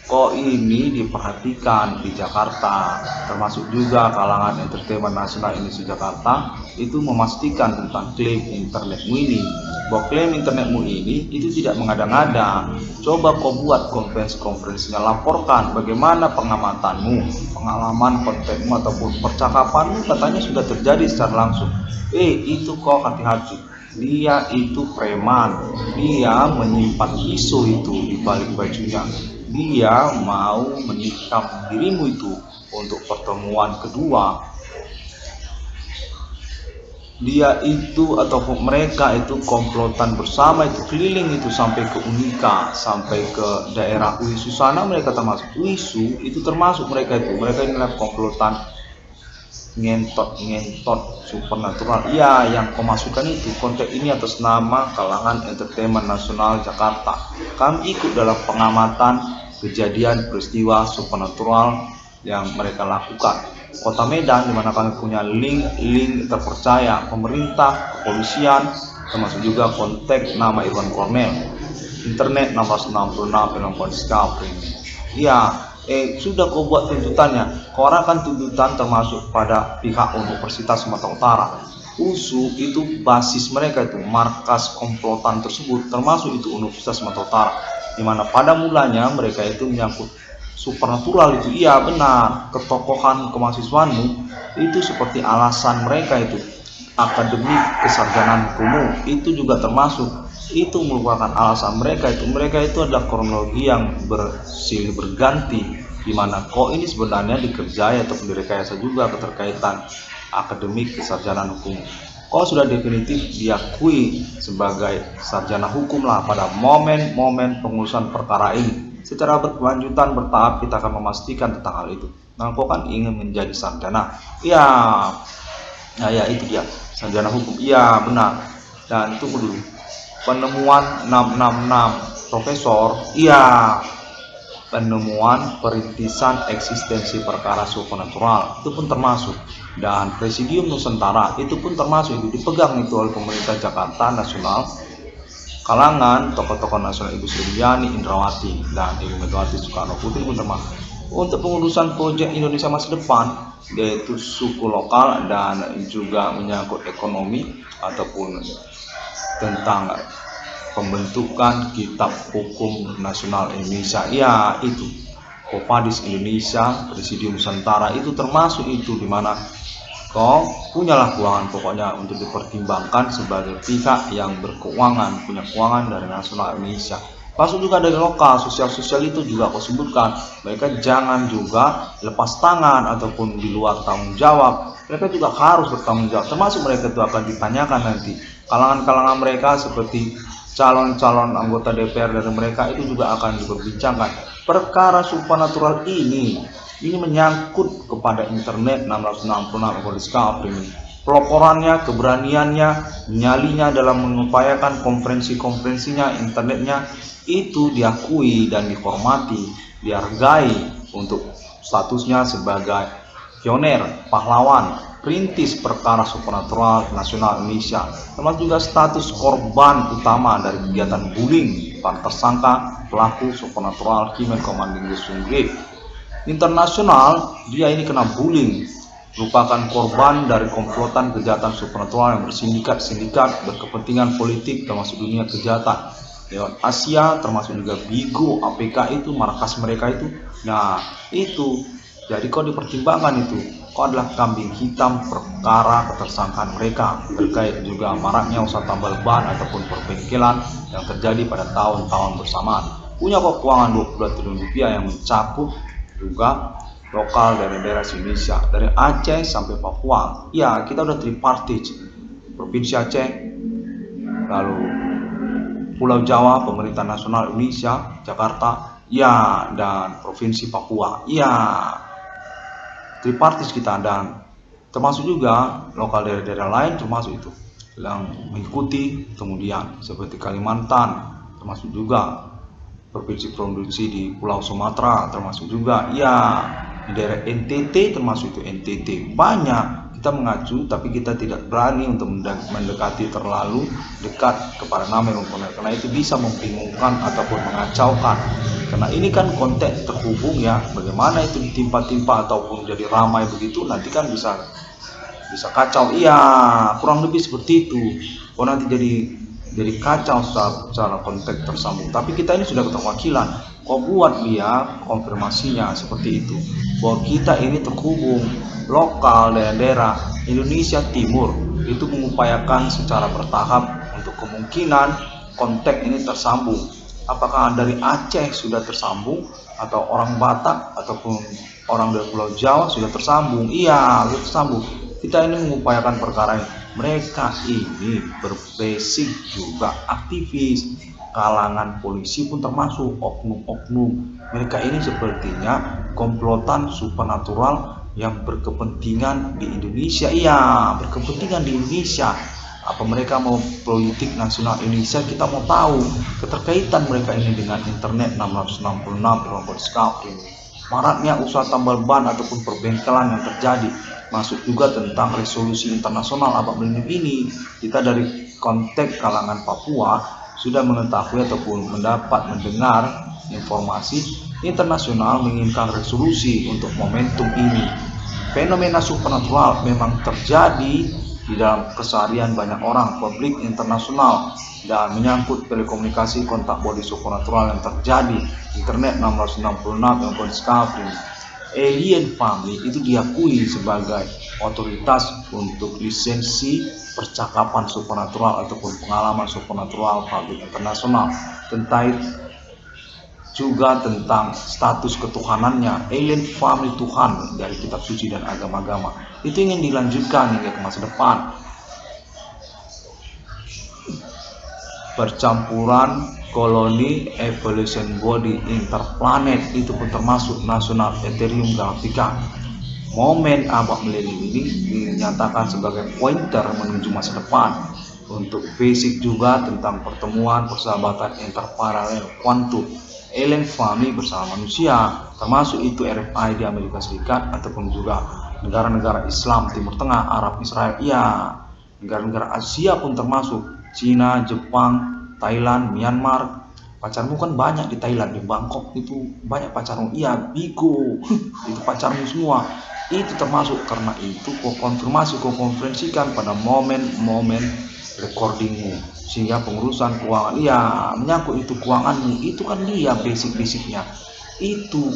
Kok ini diperhatikan di Jakarta, termasuk juga kalangan entertainment nasional Indonesia Jakarta itu memastikan tentang klaim internetmu ini. Bahwa klaim internetmu ini itu tidak mengada-ngada. Coba kau buat konferensinya, laporkan bagaimana pengamatanmu, pengalaman kontenmu ataupun percakapanmu katanya sudah terjadi secara langsung. Itu kok hati-hati. Dia itu preman, dia menyimpan isu itu di balik bajunya. Dia mau menikam dirimu itu untuk pertemuan kedua. Dia itu ataupun mereka itu komplotan bersama itu keliling itu sampai ke Unika, sampai ke daerah Uisu sana. Mereka termasuk Uisu itu termasuk mereka itu. Mereka inilah komplotan ngentot supernatural. Iya, yang kau masukkan itu konten ini atas nama kalangan entertainment nasional Jakarta. Kami ikut dalam pengamatan kejadian peristiwa supernatural yang mereka lakukan. Kota Medan, di mana kami punya link terpercaya pemerintah, kepolisian, termasuk juga kontak nama Iwan Cornell. Internet 666 film Discovery. Iya. Sudah kau buat tuntutannya. Kau arahkan tuntutan termasuk pada pihak Universitas Sumatera Utara. USU itu basis mereka itu, markas komplotan tersebut termasuk itu Universitas Sumatera Utara, di mana pada mulanya mereka itu menyangkut supernatural itu. Iya benar, ketokohan kemahasiswaanmu itu seperti alasan mereka itu akademik kesarjanaan hukummu itu juga termasuk. Itu merupakan alasan mereka itu adalah kronologi yang bersilih berganti, di mana kau ini sebenarnya dikerjai ataupun direkayasa juga keterkaitan akademik kesarjanaan hukum. Kau sudah definitif diakui sebagai sarjana hukum lah pada momen-momen pengurusan perkara ini. Secara berkelanjutan bertahap kita akan memastikan tentang hal itu. Nah, kau kan ingin menjadi sarjana, ya itu dia sarjana hukum, iya benar. Dan tunggu dulu, penemuan 666 profesor, iya penemuan perintisan eksistensi perkara supernatural itu pun termasuk, dan Presidium Nusantara itu pun termasuk, itu dipegang itu oleh pemerintah Jakarta nasional, kalangan tokoh-tokoh nasional Ibu Sri Mulyani, Indrawati, dan Ibu Megawati Soekarno Putri pun termasuk. Untuk pengurusan proyek Indonesia Masa Depan, yaitu suku lokal dan juga menyangkut ekonomi ataupun tentang pembentukan Kitab Hukum Nasional Indonesia, ya itu Kopassus Indonesia, Presidium Nusantara itu termasuk itu, dimana kau punyalah keuangan pokoknya untuk dipertimbangkan sebagai pihak yang berkeuangan, punya keuangan dari nasional Indonesia. Masuk juga dari lokal, sosial itu juga kau sebutkan. Mereka jangan juga lepas tangan ataupun di luar tanggung jawab. Mereka juga harus bertanggung jawab. Termasuk mereka itu akan ditanyakan nanti. Kalangan-kalangan mereka seperti calon-calon anggota DPR dari mereka itu juga akan diperbincangkan. Perkara supernatural ini menyangkut kepada internet 666 Kodiskap ini. Peloporannya, keberaniannya, nyalinya dalam mengupayakan konferensi-konferensinya, internetnya itu diakui dan dihormati, dihargai untuk statusnya sebagai pioner, pahlawan, perintis perkara supernatural nasional Indonesia, termasuk juga status korban utama dari kegiatan bullying para tersangka pelaku supernatural Human Commanding Grade internasional. Dia ini kena bullying, merupakan korban dari komplotan kejahatan supernatural yang bersindikat berkepentingan politik, termasuk dunia kejahatan lewat Asia, termasuk juga Bigo, APK itu markas mereka itu. Nah itu jadi kau dipertimbangkan itu, kau adalah kambing hitam perkara ketersangkaan mereka terkait juga maraknya usaha tambal ban ataupun perbengkelan yang terjadi pada tahun-tahun bersamaan. Punya kau keuangan 22 triliun rupiah yang mencakup juga lokal dari daerah Indonesia, dari Aceh sampai Papua. Ya, kita udah tripartit, Provinsi Aceh, lalu Pulau Jawa, pemerintah nasional Indonesia, Jakarta, ya, dan Provinsi Papua. Ya, tripartit kita, dan termasuk juga lokal daerah-daerah lain termasuk itu yang mengikuti, kemudian seperti Kalimantan, termasuk juga provinsi-provinsi di Pulau Sumatera, termasuk juga ya di daerah NTT, termasuk itu NTT. Banyak kita mengacu, tapi kita tidak berani untuk mendekati terlalu dekat kepada nama yang karena itu bisa membingungkan ataupun mengacaukan. Karena ini kan konteks terhubung ya, bagaimana itu ditimpa-timpa ataupun jadi ramai begitu, nanti kan bisa kacau. Iya, kurang lebih seperti itu. Oh, nanti jadi kacau secara konteks tersambung. Tapi kita ini sudah keterwakilan, kau buat dia konfirmasinya seperti itu, bahwa kita ini terhubung lokal daerah Indonesia Timur itu mengupayakan secara bertahap untuk kemungkinan konteks ini tersambung. Apakah dari Aceh sudah tersambung, atau orang Batak ataupun orang dari Pulau Jawa sudah tersambung? Iya, sudah tersambung. Kita ini mengupayakan perkara ini. Mereka ini berbasic juga aktivis, kalangan polisi pun termasuk oknum-oknum. Mereka ini sepertinya komplotan supernatural yang berkepentingan di Indonesia. Iya, berkepentingan di Indonesia. Apa mereka mau politik nasional Indonesia? Kita mau tahu keterkaitan mereka ini dengan internet 666 Kodiskap ini. Maraknya usaha tambal ban ataupun perbengkelan yang terjadi, masuk juga tentang resolusi internasional abad milenium ini. Kita dari konteks kalangan Papua sudah mengetahui ataupun mendengar informasi internasional menginginkan resolusi untuk momentum ini. Fenomena supernatural memang terjadi di dalam keseharian banyak orang, publik internasional, dan menyangkut telekomunikasi kontak body supernatural yang terjadi. Internet 666 yang Kodiskap, Alien Family itu diakui sebagai otoritas untuk lisensi percakapan supernatural ataupun pengalaman supernatural publik internasional. Juga tentang status ketuhanannya, Alien Family Tuhan dari kitab suci dan agama-agama itu ingin dilanjutkan hingga ke masa depan. Percampuran koloni evolution body interplanet itu pun termasuk nasional Ethereum Galactica. Momen abad milenium ini dinyatakan sebagai pointer menuju masa depan. Untuk basic juga tentang pertemuan persahabatan interparalel kuantum alien family bersama manusia, termasuk itu RFI di Amerika Serikat ataupun juga negara-negara Islam Timur Tengah, Arab, Israel, ya negara-negara Asia pun termasuk Cina, Jepang, Thailand, Myanmar. Pacarmu kan banyak di Thailand, di Bangkok itu banyak pacarmu, iya Bigo itu pacarmu semua. Itu termasuk, karena itu kau konfirmasi, kau konferensikan pada momen-momen recordingmu, sehingga pengurusan keuangan, iya menyangkut itu keuanganmu, itu kan dia basic-basicnya. Itu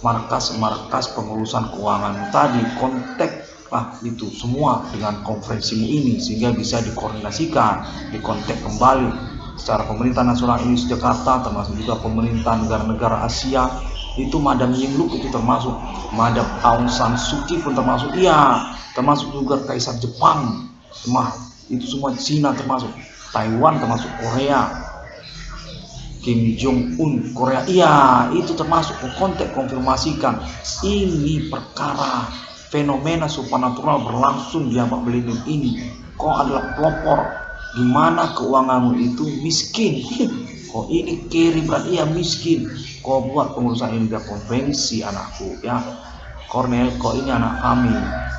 markas-markas pengurusan keuangan tadi, kontak lah itu semua dengan konferensimu ini, sehingga bisa dikoordinasikan, dikontak kembali secara pemerintah nasional Indonesia Jakarta, termasuk juga pemerintah negara-negara Asia. Itu Madam Yingluck itu termasuk, Madam Aung San Suu Kyi pun termasuk, iya termasuk juga Kaisar Jepang, itu semua, Cina termasuk, Taiwan termasuk, Korea, Kim Jong Un Korea, iya itu termasuk. Kontak konfirmasikan ini perkara fenomena supernatural berlangsung di Ambak Belindung ini. Kau adalah pelopor, gimana keuanganmu itu miskin. Kau ini carry berat, iya miskin. Kau buat pengurusan ini, dia konvensi anakku ya. Cornel, kau ini anak kami,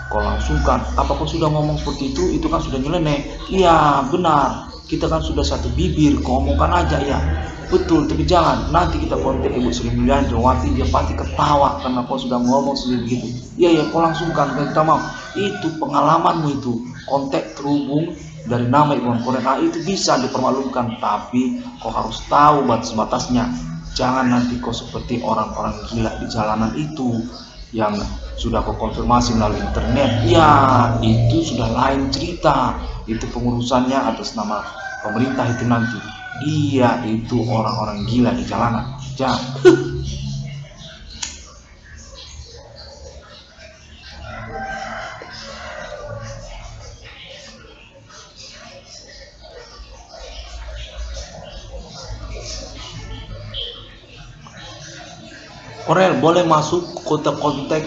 kau langsungkan. Apa kau sudah ngomong seperti itu kan sudah nyeleneh. Iya benar, kita kan sudah satu bibir, kau omongkan aja ya. Betul, tapi jangan nanti kita kontak Ibu Sri Mulyani Indrawati, dia pasti ketawa karena kau sudah ngomong sendiri begitu. Iya kau langsungkan, kita mau. Itu pengalamanmu itu, kontak terhubung dari nama Ibu Cornel, itu bisa dipermalukan, tapi kau harus tahu batas-batasnya. Jangan nanti kau seperti orang-orang gila di jalanan itu yang sudah kau konfirmasi melalui internet. Ya itu sudah lain cerita, itu pengurusannya atas nama pemerintah itu nanti. Dia itu orang-orang gila di jalanan. Jangan. Cornel boleh masuk kota kontak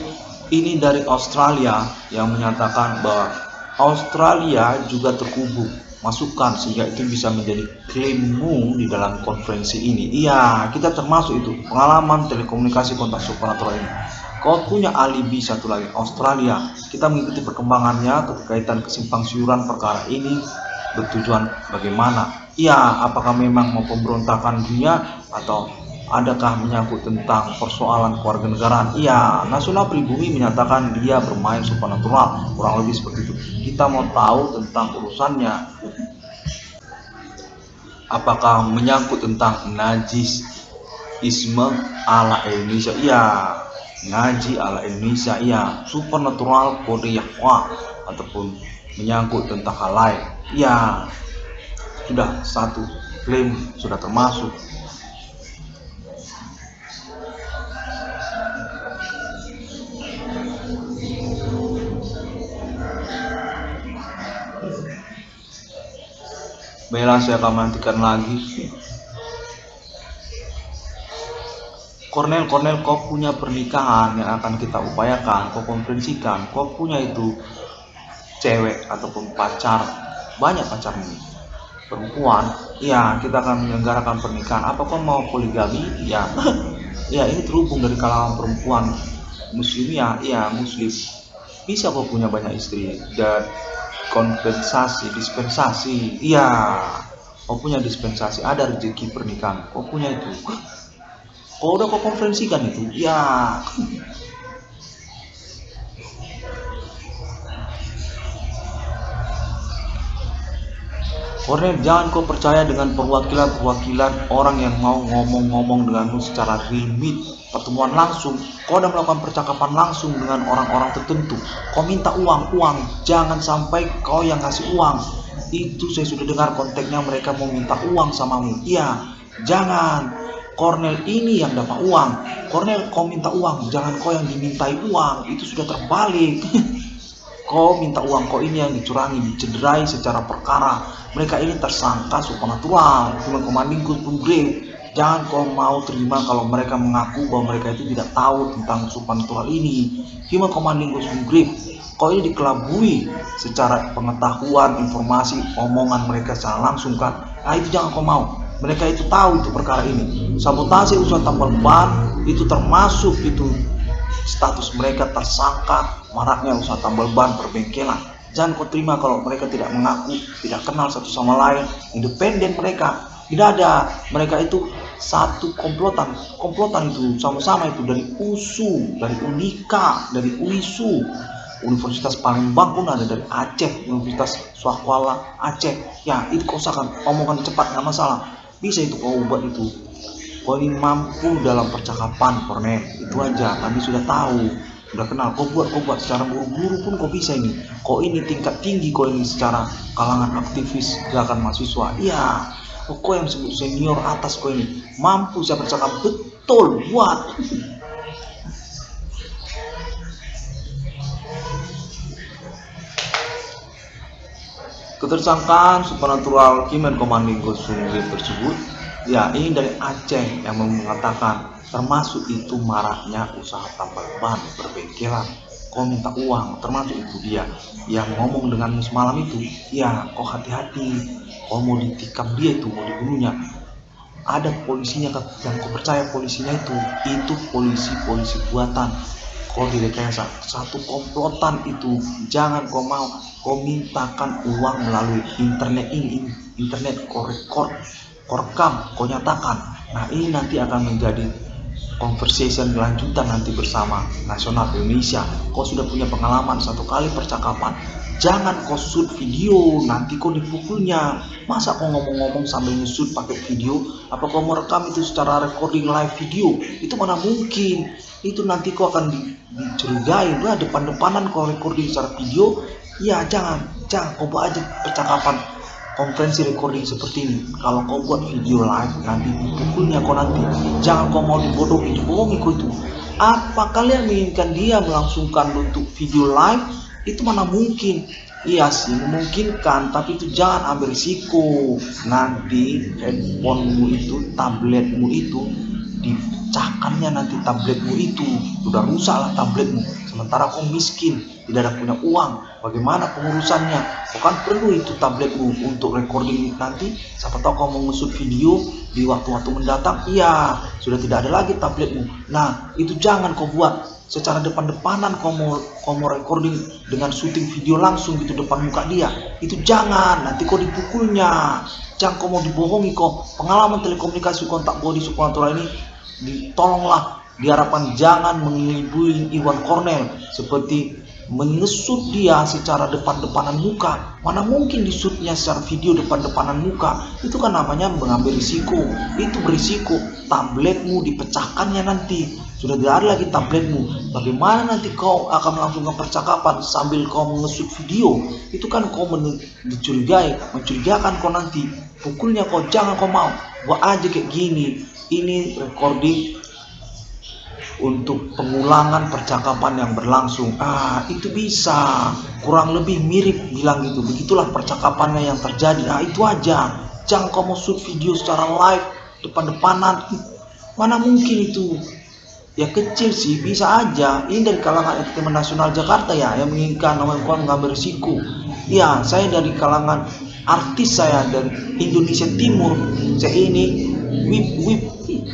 ini dari Australia yang menyatakan bahwa Australia juga terhubung. Masukkan sehingga itu bisa menjadi klaimmu di dalam konferensi ini. Iya, kita termasuk itu pengalaman telekomunikasi kontak supernatural ini. Kau punya alibi satu lagi, Australia. Kita mengikuti perkembangannya berkaitan kesimpang siuran perkara ini bertujuan bagaimana. Iya, apakah memang mau pemberontakan dunia atau adakah menyangkut tentang persoalan kewarganegaraan? Iya, Nasional Pribumi menyatakan dia bermain supernatural, kurang lebih seperti itu. Kita mau tahu tentang urusannya. Apakah menyangkut tentang najisisme ala Indonesia? Iya, ngaji ala Indonesia, iya, supernatural kode Yahwa, ataupun menyangkut tentang hal lain. Iya, sudah satu klaim sudah termasuk. Baiklah, saya akan menantikan lagi. Cornel, kau punya pernikahan yang akan kita upayakan, kau konferensikan, kau punya itu cewek ataupun pacar, banyak pacarmu perempuan, ya kita akan menyelenggarakan pernikahan. Apa kau mau poligami? Ya, ya ini terhubung dari kalangan perempuan muslim ya muslim. Bisa kau punya banyak istri dan kompensasi, dispensasi, iya kau punya dispensasi, ada rezeki pernikahan, kau punya itu, kau udah kau konferensikan itu, ya. Cornel, jangan kau percaya dengan perwakilan orang yang mau ngomong-ngomong denganmu secara real meet, pertemuan langsung. Kau udah melakukan percakapan langsung dengan orang-orang tertentu. Kau minta uang, jangan sampai kau yang ngasih uang. Itu saya sudah dengar kontaknya, mereka mau minta uang samamu. Iya, jangan. Cornel ini yang dapat uang. Cornel, kau minta uang, jangan kau yang dimintai uang. Itu sudah terbalik. Kau minta uang, kau ini yang dicurangi, dicederai secara perkara. Mereka ini tersangka supernatural, human commanding good grave. Jangan kau mau terima kalau mereka mengaku bahwa mereka itu tidak tahu tentang supernatural ini. Human commanding good grave. Kau ini dikelabui secara pengetahuan, informasi, omongan mereka secara langsung kan. Nah itu jangan kau mau. Mereka itu tahu itu perkara ini. Sabotase usaha tambal ban itu termasuk itu status mereka tersangka maraknya usaha tambal ban perbengkelan. Jangan kau terima kalau mereka tidak mengaku, tidak kenal satu sama lain, independen mereka. Tidak ada, mereka itu satu komplotan itu sama-sama itu dari USU, dari UNIKA, dari UISU, Universitas Palembang pun ada, dari Aceh, Universitas Swahwala Aceh. Ya itu kau usahakan, omongan cepat nggak masalah, bisa itu kau buat itu. Kau ini mampu dalam percakapan, Kornel, itu aja. Kami sudah tahu, sudah kenal. Kau buat secara buru-buru pun kau bisa ini. Kau ini tingkat tinggi, kau ini secara kalangan aktivis gerakan mahasiswa. Iya, kau yang disebut senior atas, kau ini mampu saya bercakap betul buat. Ketersangkaan supernatural Kimen Komanding Gosungrim tersebut, ya ini dari Aceh yang mengatakan termasuk itu maraknya usaha tambal ban berbengkelan. Kau minta uang, termasuk itu dia yang ngomong denganmu semalam itu. Ya kau hati-hati, kau mau ditikam dia itu, mau dibunuhnya. Ada polisinya yang kau percaya, polisinya itu polisi buatan. Kau direkayasa, satu komplotan itu. Jangan kau mau, kau mintakan uang melalui internet ini, internet kau rekam, kau nyatakan. Nah ini nanti akan menjadi conversation lanjutan nanti bersama Nasional Indonesia. Kau sudah punya pengalaman satu kali percakapan, jangan kau shoot video, nanti kau dipukulnya. Masa kau ngomong-ngomong sambil nge-shoot pakai video? Apa kau merekam itu secara recording live video? Itu mana mungkin. Itu nanti kau akan dicurigai. Nah, depan-depanan kau recording secara video. Ya jangan kau buat aja percakapan konferensi recording seperti ini. Kalau kau buat video live, nanti dipukulnya kau nanti. Jangan kau mau dibodohi kau itu. Apa kalian menginginkan dia melangsungkan bentuk video live? Itu mana mungkin. Iya sih memungkinkan, tapi itu jangan ambil risiko. Nanti handphonemu itu, tabletmu itu dipecahkannya, nanti tabletmu itu udah rusak lah tabletmu. Sementara kau miskin, tidak ada punya uang, bagaimana pengurusannya? Kau kan perlu itu tabletmu untuk recording nanti. Siapa tahu kau mau nge-shoot video di waktu-waktu mendatang, iya sudah tidak ada lagi tabletmu. Nah itu jangan kau buat secara depan-depanan. Kau mau recording dengan syuting video langsung gitu depan muka dia, itu jangan, nanti kau dipukulnya. Jangan kau mau dibohongi. Kau pengalaman telekomunikasi kontak body supernatural ini ditolonglah, diharapkan jangan mengibui Iwan Kornel seperti mengesut dia secara depan-depanan muka. Mana mungkin disutnya secara video depan-depanan muka? Itu kan namanya mengambil risiko. Itu berisiko, tabletmu dipecahkannya nanti. Sudah tidak ada lagi tabletmu. Bagaimana nanti kau akan melangsungkan percakapan sambil kau mengesut video? Itu kan kau mencurigakan kau nanti. Pukulnya kau, jangan kau mau. Buat aja kayak gini. Ini recording untuk pengulangan percakapan yang berlangsung. Itu bisa kurang lebih mirip bilang gitu. Begitulah percakapannya yang terjadi. Itu aja. Jangan kau mau shoot video secara live depan-depanan. Mana mungkin itu. Ya kecil sih bisa aja. Ini dari kalangan Entertainment Nasional Jakarta ya, yang menginginkan namanya mengambil risiko. Ya saya dari kalangan artis, saya dari Indonesia Timur. Saya ini WIP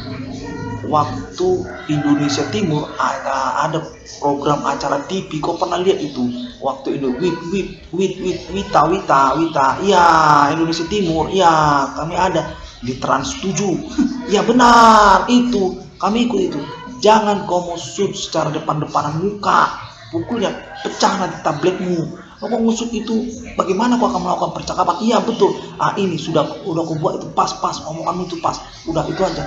waktu Indonesia Timur ada program acara TV. Kau pernah lihat itu waktu itu Wita ya Indonesia Timur ya, kami ada di Trans 7. Ya benar, itu kami ikut itu. Jangan kau mau shoot secara depan-depanan muka, pukulnya pecah nanti tabletmu. Kau mau ngusut itu, bagaimana kau akan melakukan percakapan? Iya betul. Ini sudah kau buat itu pas omonganmu itu pas. Udah itu aja.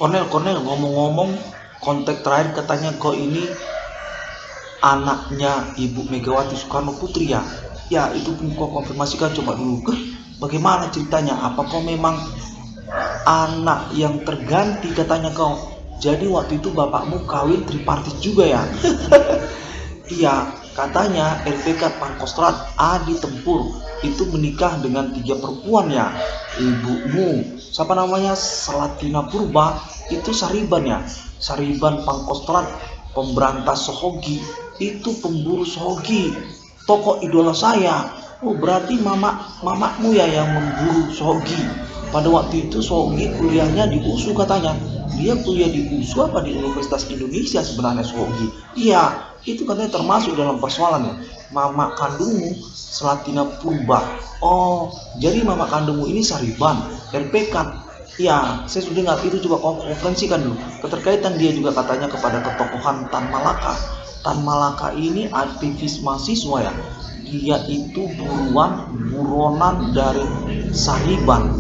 Kornel, ngomong-ngomong, kontak terakhir katanya kau ini anaknya Ibu Megawati Soekarno Putri ya? Ya itu pun kau konfirmasikan coba dulu. Bagaimana ceritanya? Apa kau memang anak yang terganti katanya kau? jadi waktu itu bapakmu kawin tripartit juga ya? Iya, katanya LPK Pangkostrat Adi Tempur itu menikah dengan 3 perempuan ya. Ibumu, siapa namanya, Selatina Purba, itu Sariban ya. Sariban Pangkostrat, pemberantas Sohogi, itu pemburu Sohogi, tokoh idola saya. Oh, berarti mamakmu ya yang memburu Sohogi. Pada waktu itu Sohogi kuliahnya di USU katanya. Dia kuliah di USU apa di Universitas Indonesia sebenarnya Sohogi? Iya, itu katanya termasuk dalam persoalannya. Mama kandungmu Selatina Purba. Oh, jadi mama kandungmu ini Sariban, RPK. Ya, saya sudah ingat itu, coba kau konferensikan dulu. Keterkaitan dia juga katanya kepada ketokohan Tan Malaka. Tan Malaka ini aktivis mahasiswa ya. Dia itu buronan dari Sariban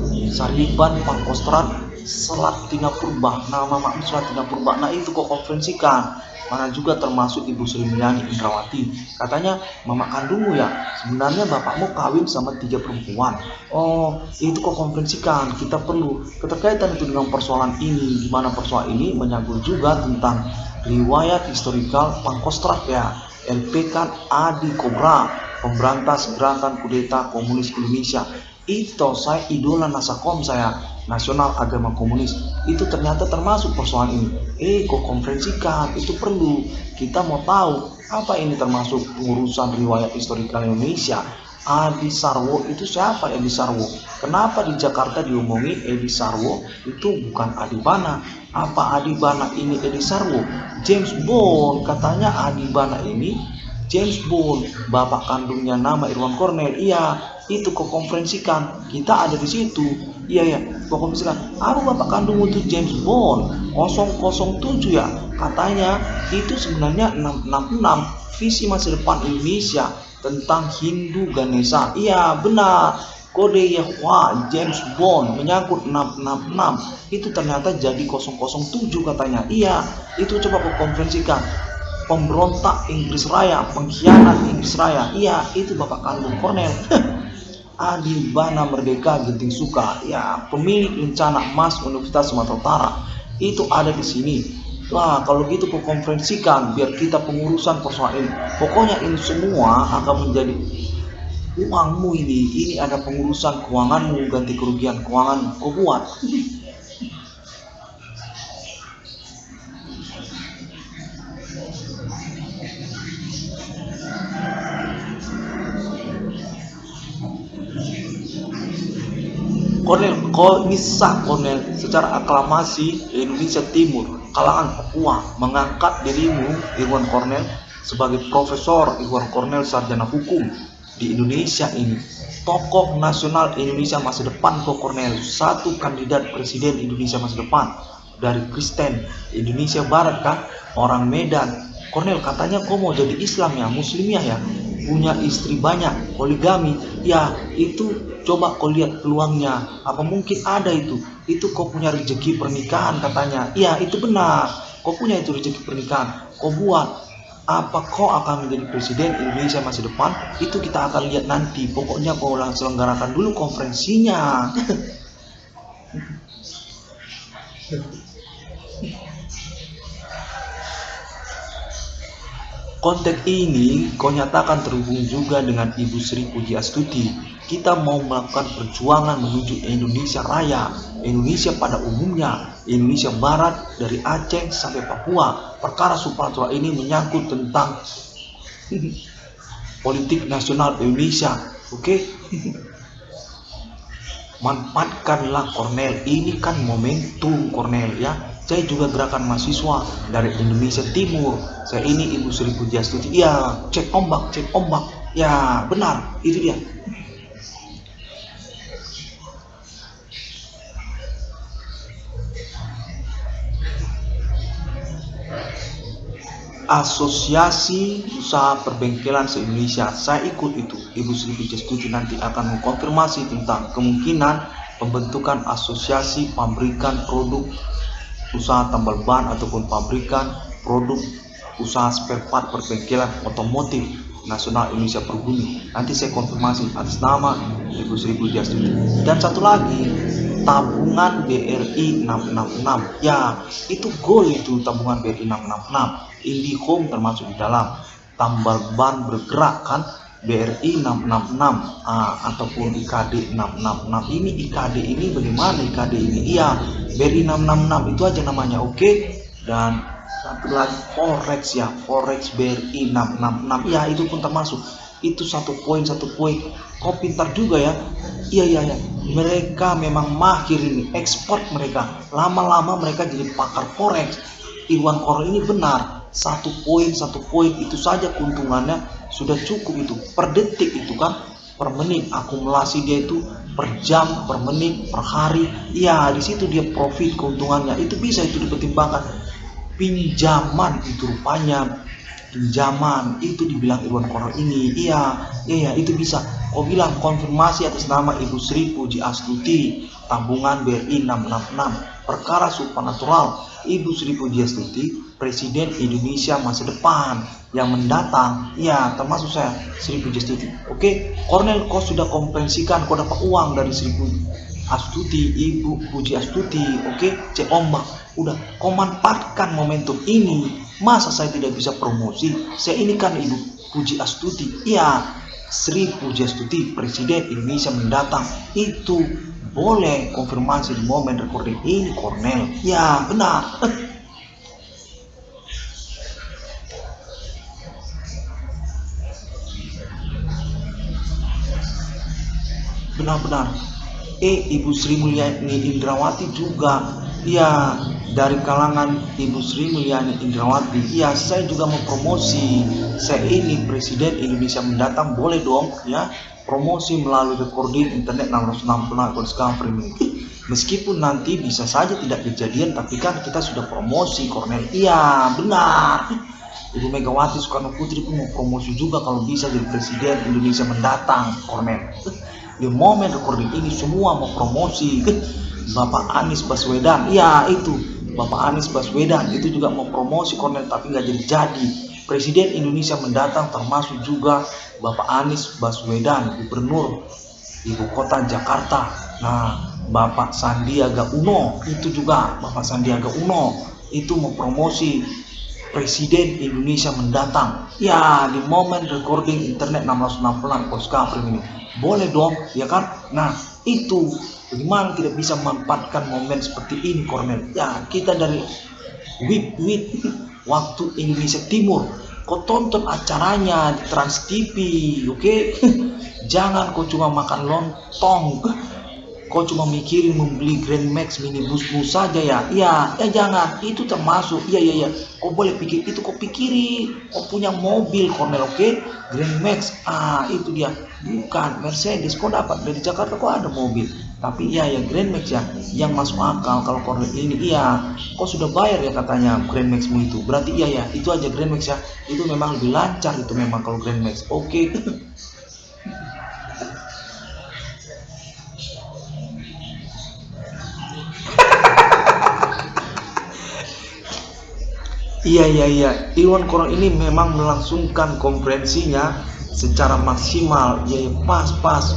Pangkostrat Selatina Purba. Nama makmu Selatina Purba. Nah itu kok konferensikan. Mana juga termasuk Ibu Sri Mulyani Indrawati. Katanya mama kandungmu ya, sebenarnya bapakmu kawin sama 3 perempuan. Oh, itu kok konferensikan. Kita perlu keterkaitan itu dengan persoalan ini, di mana persoalan ini menyangkut juga tentang riwayat historikal Pangkostrat ya. LPK Adi Kobra, pemberantas gerakan kudeta komunis Indonesia. Itu saya idola Nasakom saya, Nasional Agama Komunis. Itu ternyata termasuk persoalan ini. Kok konferensikan, itu perlu. Kita mau tahu apa ini termasuk pengurusan riwayat historikal Indonesia. Adi Sarwo itu siapa? Edi Sarwo. Kenapa di Jakarta diomongi Edi Sarwo itu bukan Adi Bana? Apa Adi Bana ini Edi Sarwo? James Bond katanya Adi Bana ini James Bond, bapak kandungnya nama Irwan Cornell. Iya, itu kok konferensikan. Kita ada di situ. Iya, kok konferensikan. Apa bapak kandungmu itu James Bond 007 ya? Katanya itu sebenarnya 666 visi masa depan Indonesia tentang Hindu Ganesha. Iya, benar. Kode Yahwa James Bond menyangkut 666 itu ternyata jadi 007 katanya. Iya, itu coba kok konferensikan. Pemberontak Inggris Raya, pengkhianat Inggris Raya. Iya, itu bapak kandung Cornell. Adi Bana Merdeka Genting Suka, ya pemilik rencana emas Universitas Sumatera Utara. Itu ada di sini. Wah, kalau gitu kau konferensikan biar kita pengurusan persoalan ini. Pokoknya ini semua akan menjadi uangmu ini. Ini ada pengurusan keuanganmu, ganti kerugian keuangan kau buat. Cornel secara aklamasi Indonesia Timur, kalangan Papua mengangkat dirimu Irwan Cornell sebagai Profesor Irwan Cornell sarjana hukum di Indonesia ini. Tokoh nasional Indonesia masa depan kok Cornell, satu kandidat presiden Indonesia masa depan dari Kristen Indonesia Barat kan, orang Medan. Cornell katanya kau mau jadi Islam ya, Muslimiyah ya, punya istri banyak, poligami. Ya, itu coba kau lihat peluangnya. Apa mungkin ada itu kau punya rezeki pernikahan katanya. Iya, itu benar. Kau punya itu rezeki pernikahan. Kau buat. Apa kau akan menjadi presiden Indonesia masa depan? Itu kita akan lihat nanti. Pokoknya kau selenggarakan dulu konferensinya. Konteks ini kau nyatakan terhubung juga dengan Ibu Sri Pujiastuti. Kita mau melakukan perjuangan menuju Indonesia Raya, Indonesia pada umumnya, Indonesia Barat dari Aceh sampai Papua. Perkara supernatural ini menyangkut tentang politik nasional Indonesia. Oke? Manfaatkanlah Cornell, ini kan momentum Cornell ya. Saya juga gerakan mahasiswa dari Indonesia Timur. Saya ini Ibu Sri Pujiastuti. Ya, cek ombak. Ya, benar, itu dia. Asosiasi Usaha Perbengkelan se-Indonesia, saya ikut itu. Ibu Sri Pujiastuti nanti akan mengkonfirmasi tentang kemungkinan pembentukan asosiasi pabrikan produk usaha tambal ban ataupun pabrikan produk usaha spare part perbengkelan otomotif nasional Indonesia Perhuni. Nanti saya konfirmasi atas nama Ibu Sri Pujiastuti. Dan satu lagi, tabungan BRI 666. Ya, itu goal itu tabungan BRI 666. IndiHome termasuk di dalam. Tambal ban bergerak kan, BRI 666 ataupun IKD 666. Ini IKD ini bagaimana IKD ini? Iya, BRI 666 itu aja namanya, oke. Dan satu lagi Forex ya, Forex BRI 666. Ya, itu pun termasuk. Itu satu poin. Kau pintar juga ya. Iya. Mereka memang mahir ini, ekspor mereka. Lama-lama mereka jadi pakar forex. Iwan Koro ini benar. Satu poin itu saja keuntungannya sudah cukup itu per detik itu kan, per menit akumulasi dia itu per jam, per menit, per hari. Ya, di situ dia profit keuntungannya. Itu bisa itu dipertimbangkan. Pinjaman itu rupanya, pinjaman itu dibilang Iwan Koro ini. Iya, itu bisa. Kau bilang konfirmasi atas nama Ibu Sri Pujiastuti, tabungan BRI 666, perkara supranatural. Ibu Sri Pujiastuti, Presiden Indonesia masa depan yang mendatang. Ya, termasuk saya, Sri Pujiastuti. Oke, Kornel, kau sudah kompensikan, kau dapat uang dari Sri Pujiastuti, Ibu Pujiastuti. Oke, cek ombak. Udah, kau manfaatkan momentum ini. Masa saya tidak bisa promosi? Saya ini kan Ibu Pujiastuti. Iya, Sri Pujiastuti, Presiden Indonesia mendatang. Itu boleh konfirmasi di momen recording ini, Kornel. Ya, benar. Benar. Ibu Sri Mulyani Indrawati juga. Ya, dari kalangan Ibu Sri Mulyani Indrawati. Ya, saya juga mau promosi. Saya ini Presiden Indonesia mendatang, boleh dong ya. Promosi melalui recording internet 666 Discovery. Meskipun nanti bisa saja tidak kejadian, tapi kan kita sudah promosi, Kornel. Iya, benar. Ibu Megawati Soekarno Putri pun mau promosi juga kalau bisa jadi Presiden Indonesia mendatang, Kornel. Di momen recording ini semua mau promosi. Bapak Anies Baswedan, iya itu Bapak Anies Baswedan itu juga mau promosi, Kornel, tapi nggak jadi. Presiden Indonesia mendatang termasuk juga Bapak Anies Baswedan, Gubernur Ibu Kota Jakarta. Nah, Bapak Sandiaga Uno itu juga, Bapak Sandiaga Uno itu mau promosi Presiden Indonesia mendatang. Ya, di momen recording internet 666 Discovery ini. Boleh dong, ya kan? Nah, itu bagaimana tidak bisa memanfaatkan momen seperti ini, Kornel? Ya, kita dari WIT waktu Indonesia Timur. Kau tonton acaranya di Trans TV, oke? Jangan kau cuma makan lontong. Kau cuma mikirin membeli Grand Max minibus saja ya. Ya, jangan. Itu termasuk. Iya. Kau boleh pikir itu, kau pikirin. Kau punya mobil, Kornel, oke? Grand Max. Itu dia. Bukan Mercedes. Kau dapat dari Jakarta, kau ada mobil. Tapi ya Grand Max ya, yang masuk akal. Kalau Kornel ini, kau sudah bayar ya katanya Grand Maxmu itu. Berarti ya, itu aja Grand Max ya. Itu memang lebih lancar itu memang kalau Grand Max. Oke. Iya. Iwan Koro ini memang melangsungkan konferensinya secara maksimal. Ya, pas.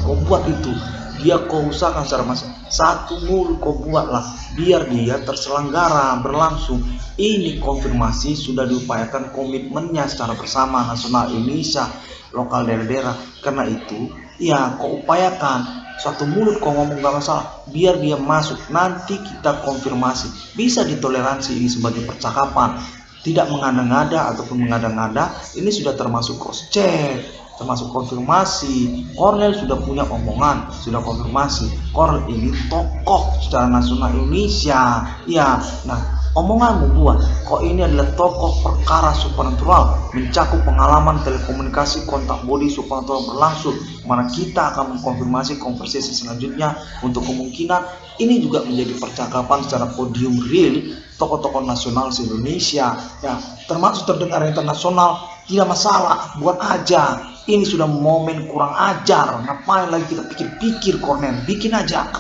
Kau buat itu. Dia kau usahakan secara maksimal. Satu mulu kau buatlah. Biar dia terselenggara, berlangsung. Ini konfirmasi sudah diupayakan komitmennya secara bersama nasional Indonesia, lokal daerah-daerah. Karena itu, ya kau upayakan. Satu mulut kau ngomong gak masalah, biar dia masuk. Nanti kita konfirmasi. Bisa ditoleransi ini sebagai percakapan, tidak mengada-ngada ataupun mengada-ngada. Ini sudah termasuk cross check, termasuk konfirmasi. Kornel sudah punya omongan, sudah konfirmasi. Kornel ini tokoh secara nasional Indonesia. Ya, nah omonganmu buat kok ini adalah tokoh perkara supernatural, mencakup pengalaman telekomunikasi kontak body supernatural berlangsung, mana kita akan mengkonfirmasi konversasi selanjutnya untuk kemungkinan ini juga menjadi percakapan secara podium real tokoh-tokoh nasional se-Indonesia ya, termasuk terdengar internasional. Tidak masalah, buat aja. Ini sudah momen kurang ajar, ngapain lagi kita pikir-pikir, Kornel? Bikin aja.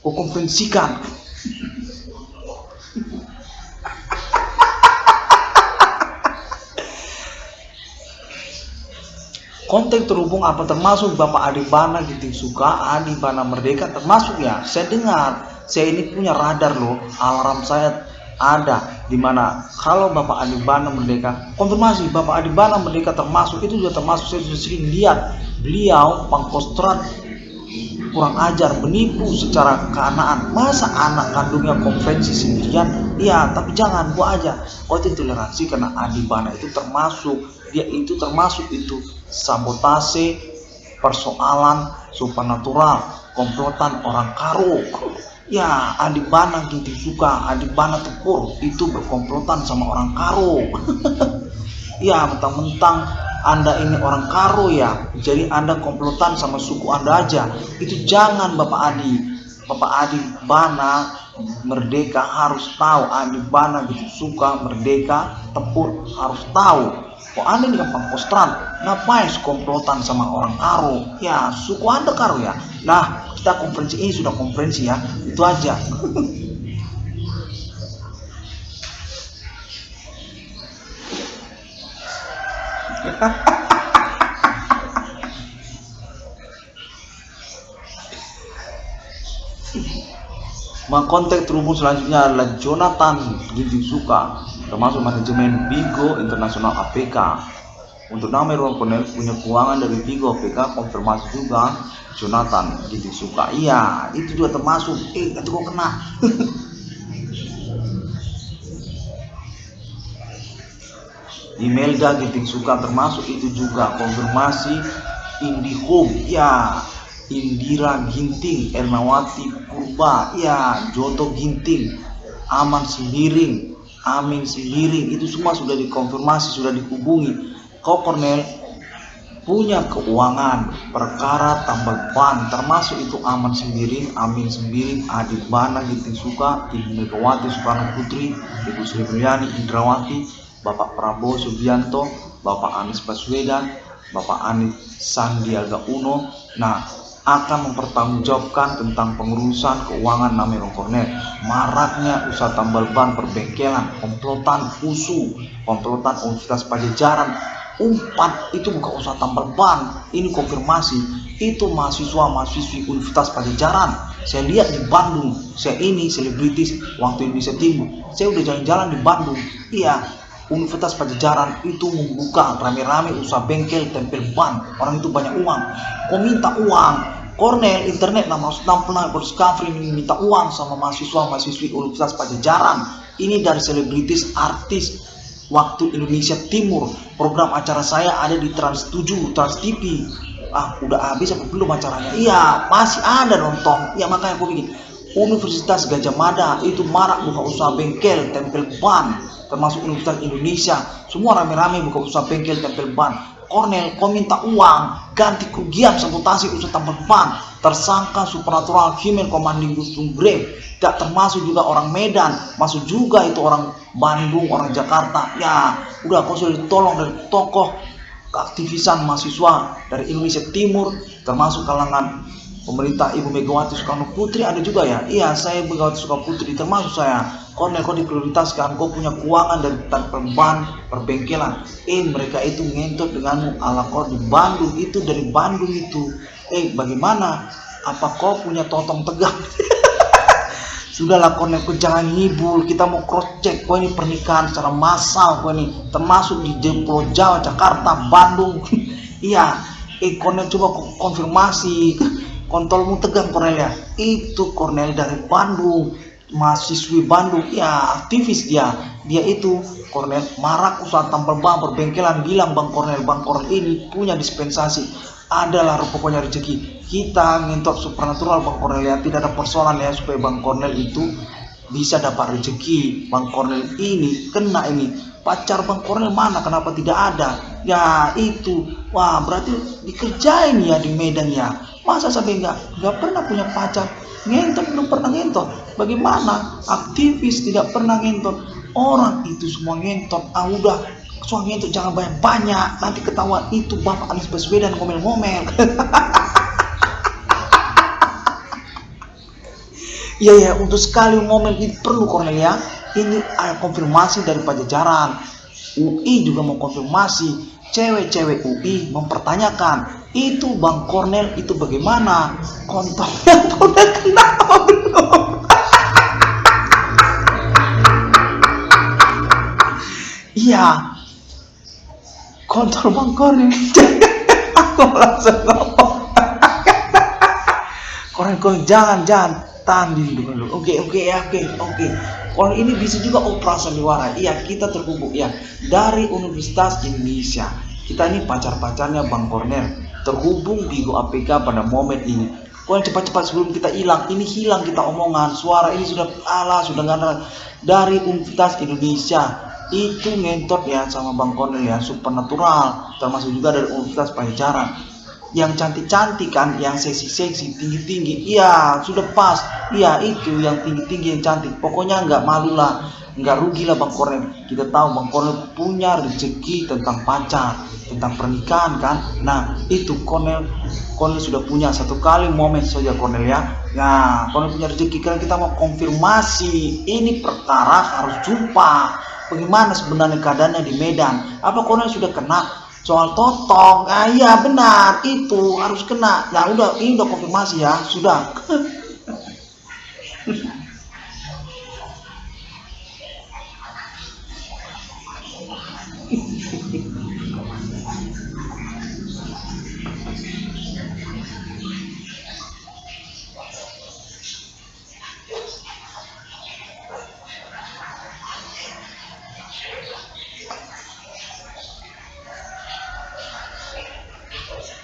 Kau konferensikan. Konteks terhubung apa termasuk Bapak Adi Bana Ginting Suka, Adi Bana Merdeka termasuk ya. Saya dengar, saya ini punya radar loh, alarm saya ada di mana kalau Bapak Adi Bana Merdeka konfirmasi Bapak Adi Bana Merdeka termasuk, itu juga termasuk. Saya sudah sering lihat beliau pangkostrat kurang ajar, menipu secara keanaan. Masa anak kandungnya konferensi sendirian? Ya, tapi jangan buat aja. Oh, itu toleransi karena Adi Bana itu termasuk, dia itu termasuk itu sabotase, persoalan supernatural, komplotan orang karo. Ya, Adi Bana Ginting Suka, Adi Bana Tepur itu berkomplotan sama orang karo. Ya, mentang-mentang Anda ini orang karo ya, jadi Anda komplotan sama suku Anda aja. Itu jangan Bapak Adi. Bapak Adi Bana Merdeka harus tahu, Adi Bana Ginting Suka Merdeka Tepur harus tahu. Kok Anda ini kan pangkostrat, ngapain komplotan sama orang karo? Ya, suku Anda karo ya. Nah, kita konferensi ini sudah konferensi ya, itu aja. Konteks terhubung selanjutnya adalah Jonathan Ginting Suka, termasuk manajemen Bigo Internasional APK. Untuk nama Irwan Cornel punya keuangan dari Bigo APK, konfirmasi juga Jonathan Ginting Suka. Iya, itu juga termasuk. Itu kok kena. Imelda Ginting Suka termasuk, itu juga konfirmasi. IndiHome, ya. Indira Ginting, Ernawati Purba, ya. Joto Ginting, Aman Sembiring, Amin Sembiring, itu semua sudah dikonfirmasi, sudah dihubungi. Kau Cornel punya keuangan perkara tambal ban, termasuk itu Aman Sembiring, Amin Sembiring, Adi Bana Ginting Suka, Ibu Megawati Soekarno Putri, Ibu Sri Mulyani Indrawati, Bapak Prabowo Subianto, Bapak Anies Baswedan, Bapak Anies Sandiaga Uno. Nah, akan mempertanggungjawabkan tentang pengurusan keuangan nama Irwan Cornel. Maraknya usaha tambal ban perbengkelan, komplotan USU, komplotan Universitas Pajajaran. Umpat itu bukan usaha tambal ban, ini konfirmasi, itu mahasiswa-mahasiswi Universitas Pajajaran. Saya lihat di Bandung, saya ini selebritis waktu Indonesia Timur, saya udah jalan-jalan di Bandung. Iya, Universitas Pajajaran itu membuka rame-rame usaha bengkel tempel ban. Orang itu banyak uang. Kau minta uang, Cornel internet lah, maksudnya pernah berdiscovery minta uang sama mahasiswa-mahasiswi Universitas Pajajaran. Ini dari selebritis artis waktu Indonesia Timur. Program acara saya ada di Trans 7, Trans TV. Udah habis apa belum acaranya? Iya, masih ada nonton. Ya, makanya aku bikin Universitas Gajah Mada itu marak buka usaha bengkel tempel ban, termasuk Universitas Indonesia, semua rame-rame buka usaha bengkel tempel ban. Cornel, kau minta uang ganti kerugian sabotasi usaha tambal ban. Tersangka supernatural Human Commanding Gustung Brave, gak termasuk juga orang Medan, masuk juga itu orang Bandung, orang Jakarta. Ya, udah kau sudah ditolong dari tokoh keaktivisan mahasiswa dari Indonesia Timur, termasuk kalangan pemerintah Ibu Megawati Soekarno Putri ada juga ya. Iya, saya Megawati Soekarno Putri termasuk saya. Cornel, kau diprioritaskan, kau punya keuangan dari tanpa ban perbengkelan. Mereka itu ngentot denganmu ala kau di Bandung, itu dari Bandung itu. Bagaimana? Apa kau punya totong tegang? Sudahlah Cornel, kau jangan ngibul, kita mau cross check. Kau ini pernikahan secara massal, kau ini termasuk di Pulau Jawa, Jakarta, Bandung. Iya, Cornel coba konfirmasi. Kontolmu tegang Cornel ya. Itu Cornel dari Bandung, mahasiswi Bandung, ya aktivis dia itu Cornel marak usaha tambal ban perbengkelan. Bilang Bang Cornel ini punya dispensasi, adalah pokoknya rezeki. Kita ngentot supernatural Bang Cornel ya, tidak ada persoalan ya supaya Bang Cornel itu bisa dapat rezeki. Bang Cornel ini kena ini. Pacar Bang Cornel mana? Kenapa tidak ada? Ya itu, wah berarti dikerjain ya di Medan ya. Masa sampai nggak pernah punya pacar? Ngentot belum pernah ngentot. Bagaimana? Aktivis tidak pernah ngentot. Orang itu semua ngentot. Udah, soal ngentot jangan banyak-banyak. Nanti ketahuan itu Bapak Anies Baswedan ngomel-ngomel. Ya, untuk sekali ngomel itu perlu Cornel ya. Ini konfirmasi dari Pajajaran. UI juga mau konfirmasi. cewek-cewek UI mempertanyakan, itu Bang Kornel itu bagaimana? Kontolnya udah kena apa belum? Iya, kontol Bang Kornel. Aku langsung ngomong, Kornel jangan tahan dulu. Oke. Kalau ini bisa juga operasi sandiwara. Iya, kita terhubung ya dari Universitas Indonesia. Kita ini pacarnya Bang Kornel, terhubung Bigo APK pada momen ini. Kau cepat-cepat sebelum kita hilang. Ini hilang kita omongan. Suara ini sudah nggak ada dari Universitas Indonesia. Itu ngentot ya sama Bang Kornel ya, supernatural. Termasuk juga dari Universitas Pajajaran. Yang cantik-cantik kan, yang seksi-seksi, tinggi-tinggi, iya sudah pas, iya itu yang tinggi-tinggi yang cantik. Pokoknya nggak malu lah, nggak rugi lah Bang Kornel. Kita tahu Bang Kornel punya rezeki tentang pacar, tentang pernikahan kan. Nah itu Kornel sudah punya satu kali momen saja Kornel ya. Nah Kornel punya rezeki, karena kita mau konfirmasi ini perkara harus jumpa. Bagaimana sebenarnya keadaannya di Medan? Apa Kornel sudah kena soal totong? Iya benar, itu harus kena. Nah udah, ini udah konfirmasi ya, sudah.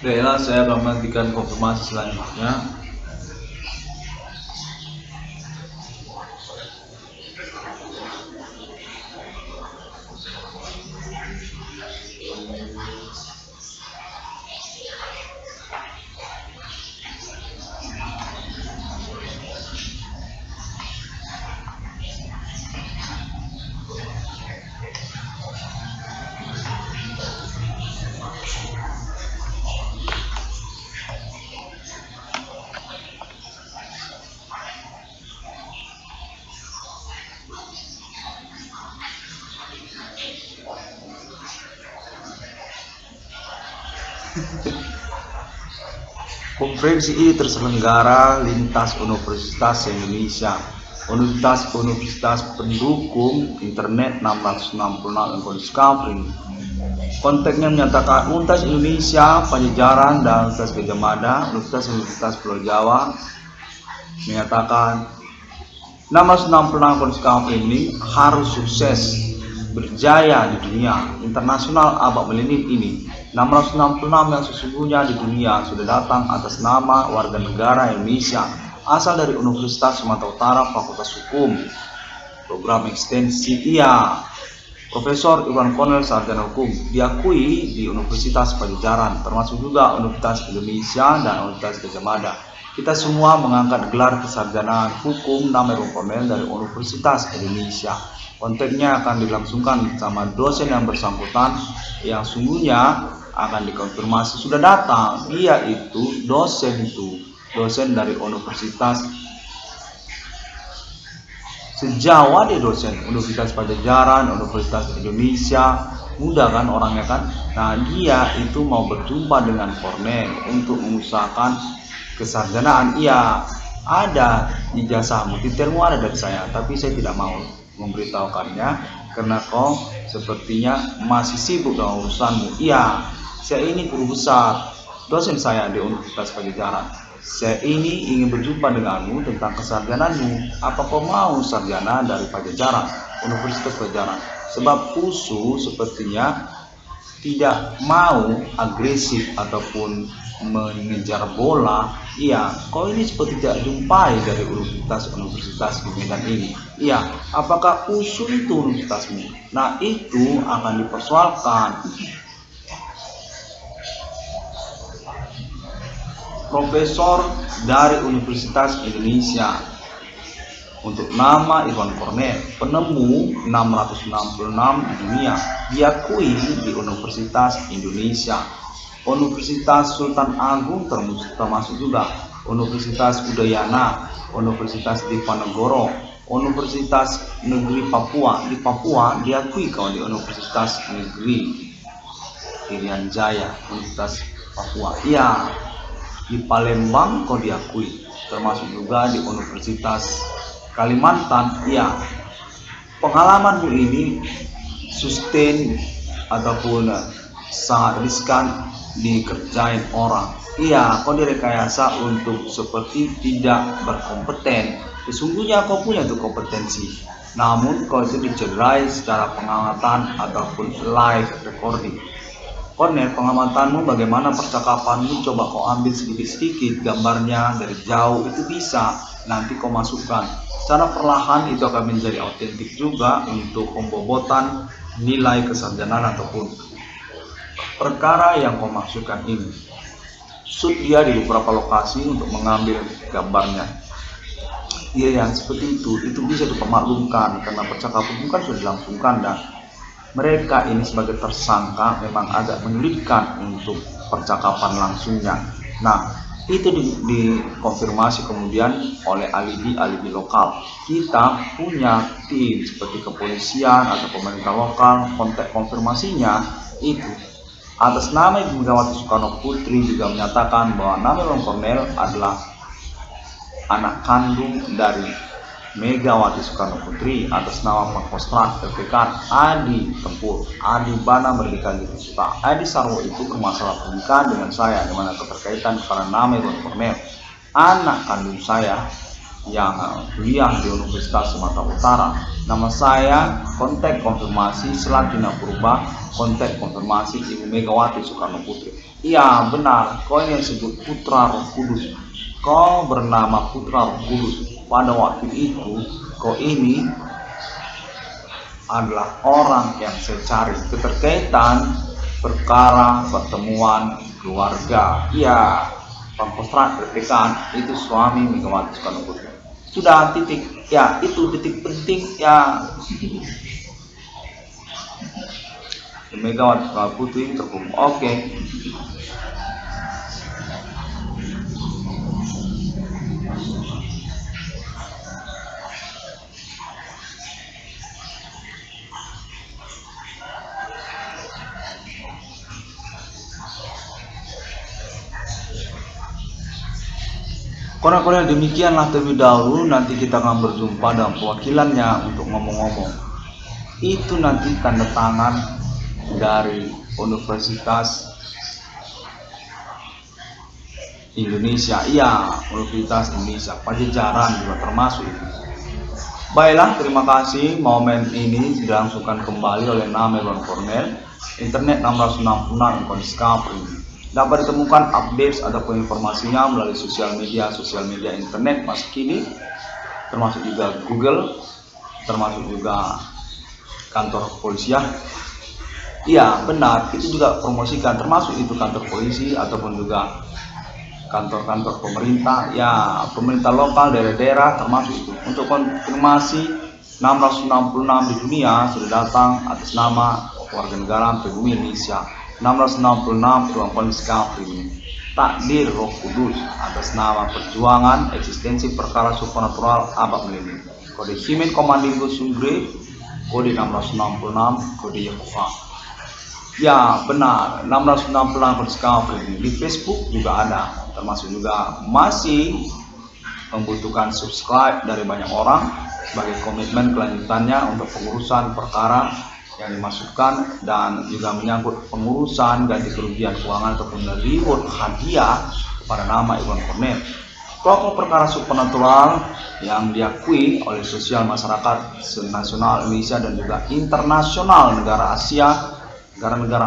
Baiklah, saya akan menantikan konfirmasi selanjutnya. Konferensi ini terselenggara lintas Universitas Indonesia, universitas pendukung internet 666 College Covering. Konteksnya menyatakan Universitas Indonesia, Pajajaran, dan Universitas Gadjah Mada, Universitas Pulau Jawa menyatakan 666 College Covering ini harus sukses berjaya di dunia internasional abad milenium ini. 666 yang sesungguhnya di dunia sudah datang atas nama warga negara Indonesia asal dari Universitas Sumatera Utara Fakultas Hukum, program ekstensi IA. Profesor Iwan Kornel sarjana hukum diakui di Universitas Pajajaran, termasuk juga Universitas Indonesia dan Universitas Gadjah Mada. Kita semua mengangkat gelar kesarjanaan hukum nama Iwan Kornel dari Universitas Indonesia. Konteksnya akan dilangsungkan sama dosen yang bersangkutan yang sungguhnya akan dikonfirmasi sudah datang, yaitu dosen dari Universitas sejawa dia dosen Universitas Pajajaran, Universitas Indonesia, muda kan orangnya kan. Nah dia itu mau berjumpa dengan Kornel untuk mengusahakan kesarjanaan. Iya ada ijazah multitermu ada dari saya, tapi saya tidak mau memberitahukannya karena kau sepertinya masih sibuk dengan urusanmu. Iya, saya ini guru besar, dosen saya di Universitas Pajajaran. Saya ini ingin berjumpa denganmu tentang kesarjanaanmu. Apa kau mau sarjana dari Pajajaran, Universitas Pajajaran? Sebab USU sepertinya tidak mau agresif ataupun mengejar bola. Iya, kau ini seperti tidak jumpai dari universitas di Medan ini. Iya, apakah USU itu universitasmu? Nah itu akan dipersoalkan. Profesor dari Universitas Indonesia untuk nama Iwan Kornel, penemu 666 di dunia, diakui di Universitas Indonesia, Universitas Sultan Agung termasuk juga Universitas Udayana, Universitas Diponegoro, Universitas Negeri Papua. Di Papua diakui kalau di Universitas Negeri Irian Jaya, Universitas Papua. Iya, di Palembang kau diakui, termasuk juga di Universitas Kalimantan. Iya, pengalamanmu ini sustain ataupun sangat riskan dikerjain orang. Iya, kau direkayasa untuk seperti tidak berkompeten. Sesungguhnya kau punya tuh kompetensi, namun kau itu dicederai secara pengamatan ataupun live recording. Cornel, pengamatanmu bagaimana percakapanmu, coba kau ambil sedikit-sedikit gambarnya dari jauh, itu bisa nanti kau masukkan. Secara perlahan itu akan menjadi autentik juga untuk pembobotan nilai kesarjanaan ataupun perkara yang kau masukkan ini. Shoot dia di beberapa lokasi untuk mengambil gambarnya. Iya, yang seperti itu bisa dipermaklumkan karena percakapan bukan sudah dilangsungkan dan mereka ini sebagai tersangka memang agak menyulitkan untuk percakapan langsungnya. Nah, itu dikonfirmasi kemudian oleh alibi lokal. Kita punya tim seperti kepolisian atau pemerintah lokal, kontak konfirmasinya itu atas nama Ibu Megawati Soekarno Putri juga menyatakan bahwa nama Irwan Cornel adalah anak kandung dari Megawati Soekarno Putri atas nama Pangkostrat LPK Adi Tempur, Adi Bana Merdeka Suka. Adi Sarwo itu bermasalah pernikahan dengan saya, di mana keterkaitan karena nama Irwan Cornel, anak kandung saya yang kuliah di Universitas Sumatera Utara. Nama saya kontak konfirmasi Selatina Purba, kontak konfirmasi Ibu Megawati Soekarno Putri. Iya benar, kau yang sebut Putra Roh Kudus. Kau bernama Putra Roh Kudus. Pada waktu itu kau ini adalah orang yang saya cari, keterkaitan perkara pertemuan keluarga. Iya, Pangkostrat LPK itu suami Megawati Soekarno Putri. Sudah titik, ya itu titik penting ya. Megawati Soekarno Putri terhubung. Oke. Korea demikianlah terlebih dahulu, nanti kita akan berjumpa dengan perwakilannya untuk ngomong-ngomong. Itu nanti tanda tangan dari Universitas Indonesia. Iya, Universitas Indonesia, Pajajaran juga termasuk itu. Baiklah, terima kasih. Momen ini dilangsungkan kembali oleh nama Irwan Cornel. Internet 666 Discovery. Dapat ditemukan updates ataupun informasinya melalui sosial media internet masa kini, termasuk juga Google, termasuk juga kantor kepolisian. Iya benar, itu juga promosikan, termasuk itu kantor polisi ataupun juga kantor-kantor pemerintah, ya pemerintah lokal, daerah-daerah termasuk itu. Untuk konfirmasi 666 di dunia sudah datang atas nama warga negara pribumi Indonesia. 666 Irwan Discovery, takdir Roh Kudus atas nama perjuangan eksistensi perkara supernatural abad milenium. Kode Himen Komandingo Sungre, kode 666, kode Yehova. Ya benar, 666 Discovery di Facebook juga ada, termasuk juga masih membutuhkan subscribe dari banyak orang sebagai komitmen kelanjutannya untuk pengurusan perkara yang dimasukkan dan juga menyangkut pengurusan ganti kerugian keuangan ataupun reward hadiah kepada nama Irwan Cornel. Tokoh perkara supernatural yang diakui oleh sosial masyarakat nasional Indonesia dan juga internasional negara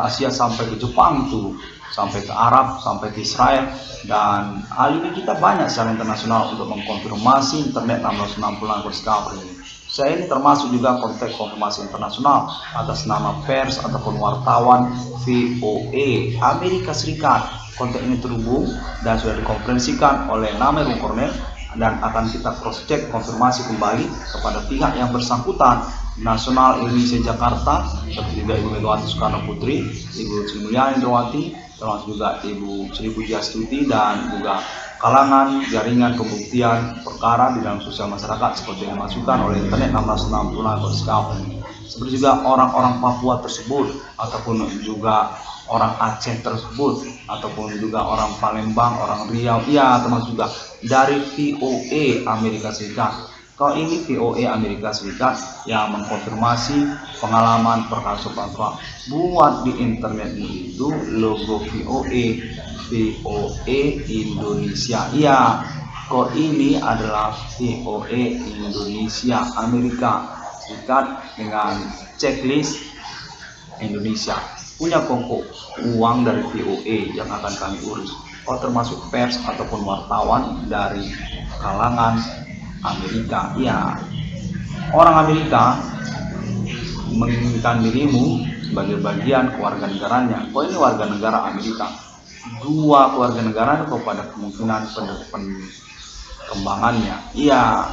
Asia sampai ke Jepang tuh, sampai ke Arab, sampai ke Israel, dan alibi kita banyak secara internasional untuk mengkonfirmasi internet 666 Discovery ini. Saya ini termasuk juga kontak konfirmasi internasional atas nama pers ataupun wartawan VOA Amerika Serikat. Kontak ini terhubung dan sudah dikonferensikan oleh nama Irwan Cornel dan akan kita cross check konfirmasi kembali kepada pihak yang bersangkutan, Nasional Indonesia Jakarta, seperti juga Ibu Megawati Soekarno Putri, Ibu Sri Mulyani Indrawati, termasuk juga Ibu Sri Pujiastuti dan juga kalangan jaringan pembuktian perkara di dalam sosial masyarakat seperti yang dimasukkan oleh internet 666 seperti juga orang-orang Papua tersebut ataupun juga orang Aceh tersebut ataupun juga orang Palembang, orang Riau, ya termasuk juga dari VOA Amerika Serikat. Kalau ini VOA Amerika Serikat yang mengkonfirmasi pengalaman perkara supernatural. Buat di internetmu itu logo VOA Indonesia. Ya, kok ini adalah VOA Indonesia Amerika Serikat dengan checklist Indonesia. Punya pokok uang dari VOA yang akan kami urus. Oh, termasuk pers ataupun wartawan dari kalangan Amerika. Ya, orang Amerika menginginkan dirimu sebagai bagian keluarga negaranya. Kok ini warga negara Amerika? Dua keluarga negara kepada kemungkinan perkembangannya. Iya,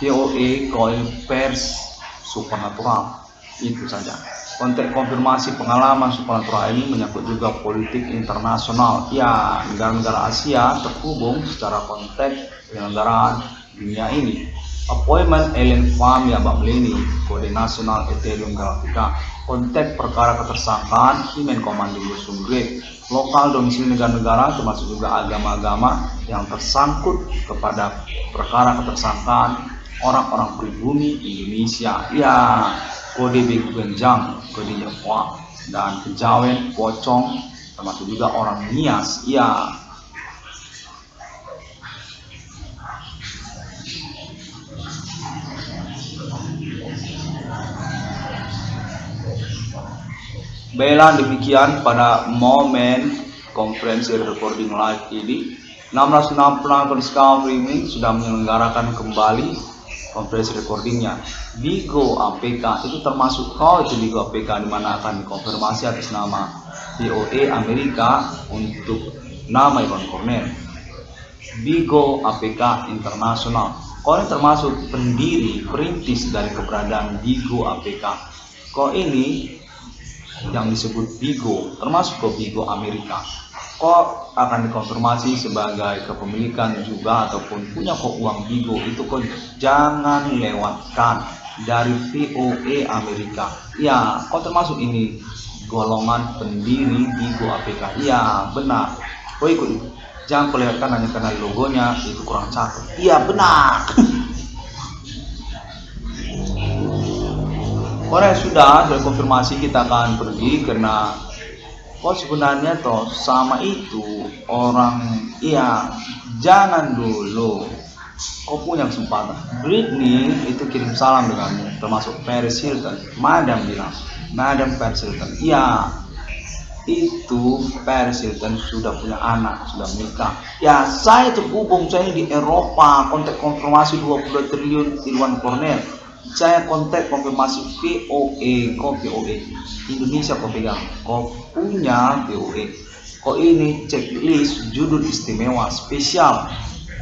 VOA koin pers supernatural. Itu saja. Konteks konfirmasi pengalaman supernatural ini menyangkut juga politik internasional. Ya, negara-negara Asia terhubung secara konteks penyelenggaraan dunia ini. Appointment Alien Farm ya Mbak Melini, kode nasional Ethereum Galactica. Konteks perkara ketersangkaan Human Commanding Gosum Grade. Lokal domisili negara-negara termasuk juga agama-agama yang tersangkut kepada perkara ketersangkaan orang-orang pribumi Indonesia. Ya, kode Benjang, kode Jawa, dan Kejawen, Pocong, termasuk juga orang Nias. Ya, baiklah, demikian pada momen konferensi recording live ini 666 Discovery ini sudah menyelenggarakan kembali konferensi recordingnya. Bigo APK itu termasuk itu Bigo APK di mana akan dikonfirmasi atas nama VOA Amerika untuk nama Iwan Cornell. Bigo APK Internasional. Kau ini termasuk pendiri perintis dari keberadaan Bigo APK. Kau ini yang disebut Bigo, termasuk ke Bigo Amerika. Kok akan dikonfirmasi sebagai kepemilikan juga ataupun punya kok uang Bigo itu kok jangan lewatkan dari VOA Amerika. Ya, kok termasuk ini golongan pendiri Bigo APK. Ya, benar. Kok ikut, jangan kelewatkan hanya karena logonya itu kurang cakep. Iya, benar. Orang sudah konfirmasi kita akan pergi karena sebenarnya toh sama itu orang. Iya, jangan dulu kau punya kesempatan. Britney itu kirim salam denganmu, termasuk Paris Hilton. Madam bilang, Madam Paris Hilton. Iya, itu Paris Hilton sudah punya anak, sudah menikah. Ya, saya terhubung, saya di Eropa, kontak konfirmasi 22 triliun Iwan Cornell. Saya kontak konfirmasi VOA, kok VOA Indonesia kok pegang, kok punya VOA. Kok ini checklist judul istimewa spesial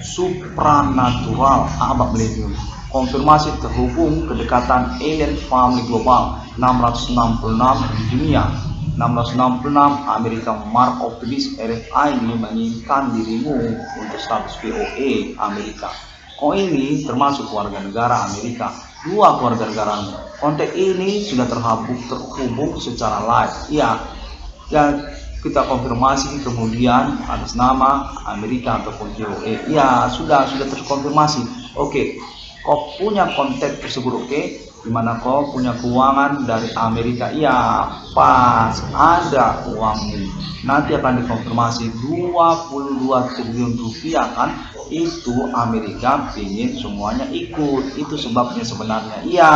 supranatural abad milenium. Konfirmasi terhubung kedekatan alien family global 666 dunia. 666 Amerika Mark of the Beast RFI menginginkan dirimu untuk status VOA Amerika. Kok ini termasuk warga negara Amerika. Dua keluarga negara. Kontak ini sudah terhubung secara live. Ya, dan kita konfirmasi kemudian atas nama Amerika ataupun VOA. Ya, sudah terkonfirmasi. Oke, kau punya kontak tersebut. Oke, dimana kau punya keuangan dari Amerika. Ya, pas ada uangmu. Nanti akan dikonfirmasi 22 triliun rupiah kan. Itu Amerika ingin semuanya ikut. Itu sebabnya sebenarnya. Iya,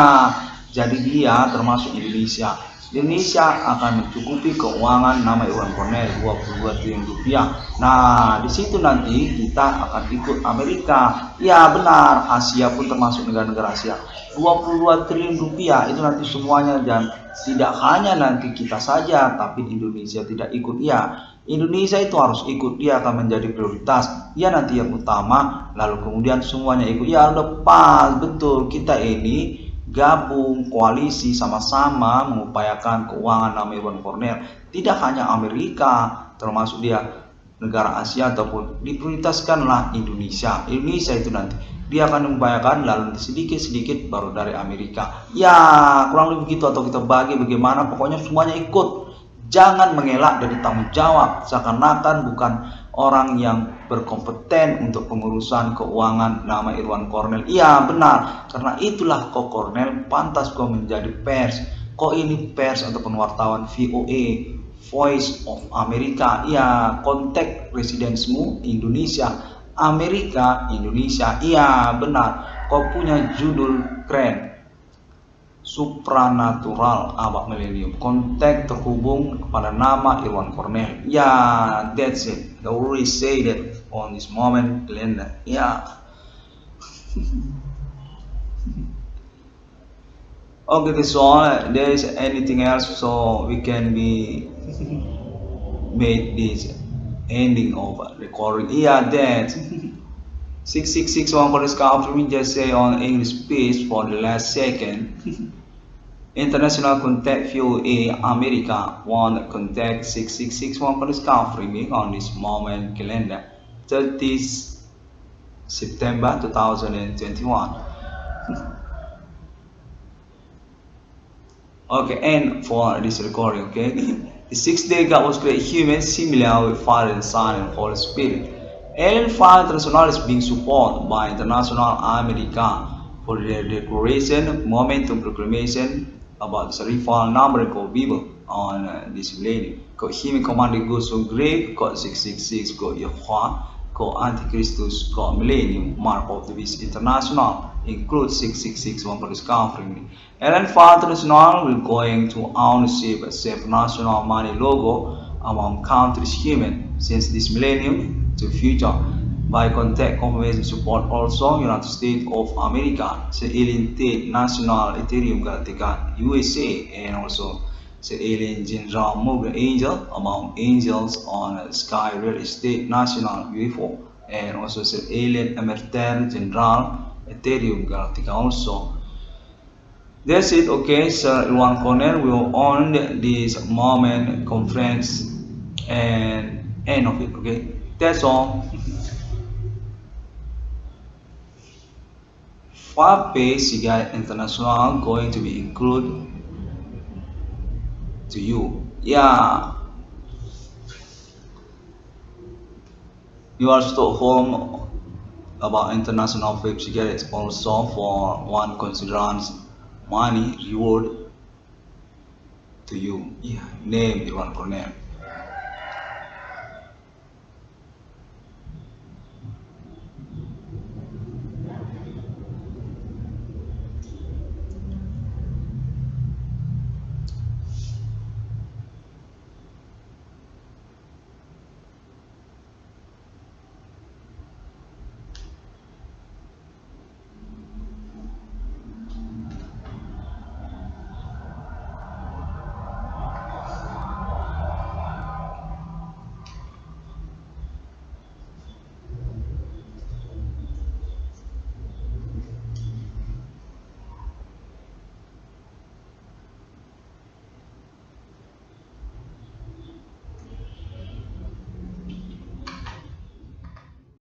jadi dia termasuk Indonesia. Indonesia akan mencukupi keuangan nama Iwan Cornell 22 triliun rupiah. Nah, di situ nanti kita akan ikut Amerika. Ya, benar, Asia pun termasuk negara-negara Asia. 22 triliun rupiah itu nanti semuanya, dan tidak hanya nanti kita saja, tapi Indonesia tidak ikut. Ya, Indonesia itu harus ikut, dia akan menjadi prioritas. Ya, nanti yang utama, lalu kemudian semuanya ikut. Ya, lepas betul kita ini gabung koalisi sama-sama mengupayakan keuangan nama Irwan Cornell. Tidak hanya Amerika, termasuk dia negara Asia ataupun diprioritaskanlah Indonesia. Indonesia itu nanti dia akan mengupayakan lalu sedikit-sedikit baru dari Amerika. Ya kurang lebih begitu, atau kita bagi bagaimana, pokoknya semuanya ikut. Jangan mengelak dari tanggung jawab, seakan-akan bukan orang yang berkompeten untuk pengurusan keuangan nama Irwan Cornell. Iya benar, karena itulah kok Cornell pantas kok menjadi pers. Kok ini pers ataupun wartawan VOA, Voice of America. Iya, kontak residensimu Indonesia, Amerika, Indonesia. Iya benar, kau punya judul keren, Supranatural Abad Milenium. Kontak terhubung kepada nama Irwan Cornell. Ya, that's it. I already say that on this moment, Glenda. Ya. Okay, that's all. There is anything else, so we can be made this ending of recording. Yeah, that 6661 for this country. Just say on English please for the last second. International contact VOA America 1 contact 6661 for this country on this moment calendar 30th September 2021. Okay, and for this recording, okay. The sixth day God was created human similar with Father and Son and Holy Spirit. Alien Fire International is being supported by International America for their declaration, momentum proclamation about the survival number of people on this millennium. Got him commanding goes so great, got 666, got Yahweh, got Antichristus, got millennium, mark of the beast international, includes 666 one for discovering. Alien Fire International will going to ownership a safe national money logo among countries human since this millennium to future. By contact confirmation support also United States of America, Alien State National Ethereum Galactica USA, and also Alien General Morgan Angel among angels on Sky Real Estate National UFO, and also Alien Emerter General Ethereum Galactica also. That's it, okay. Sir Irwan Cornell will own this moment conference and end of it, okay. That's all. 5-page Sigai International going to be included to you. Yeah, you are Stockholm about international web cigarettes also for one considerance money reward to you. Yeah, name Irwan Cornell.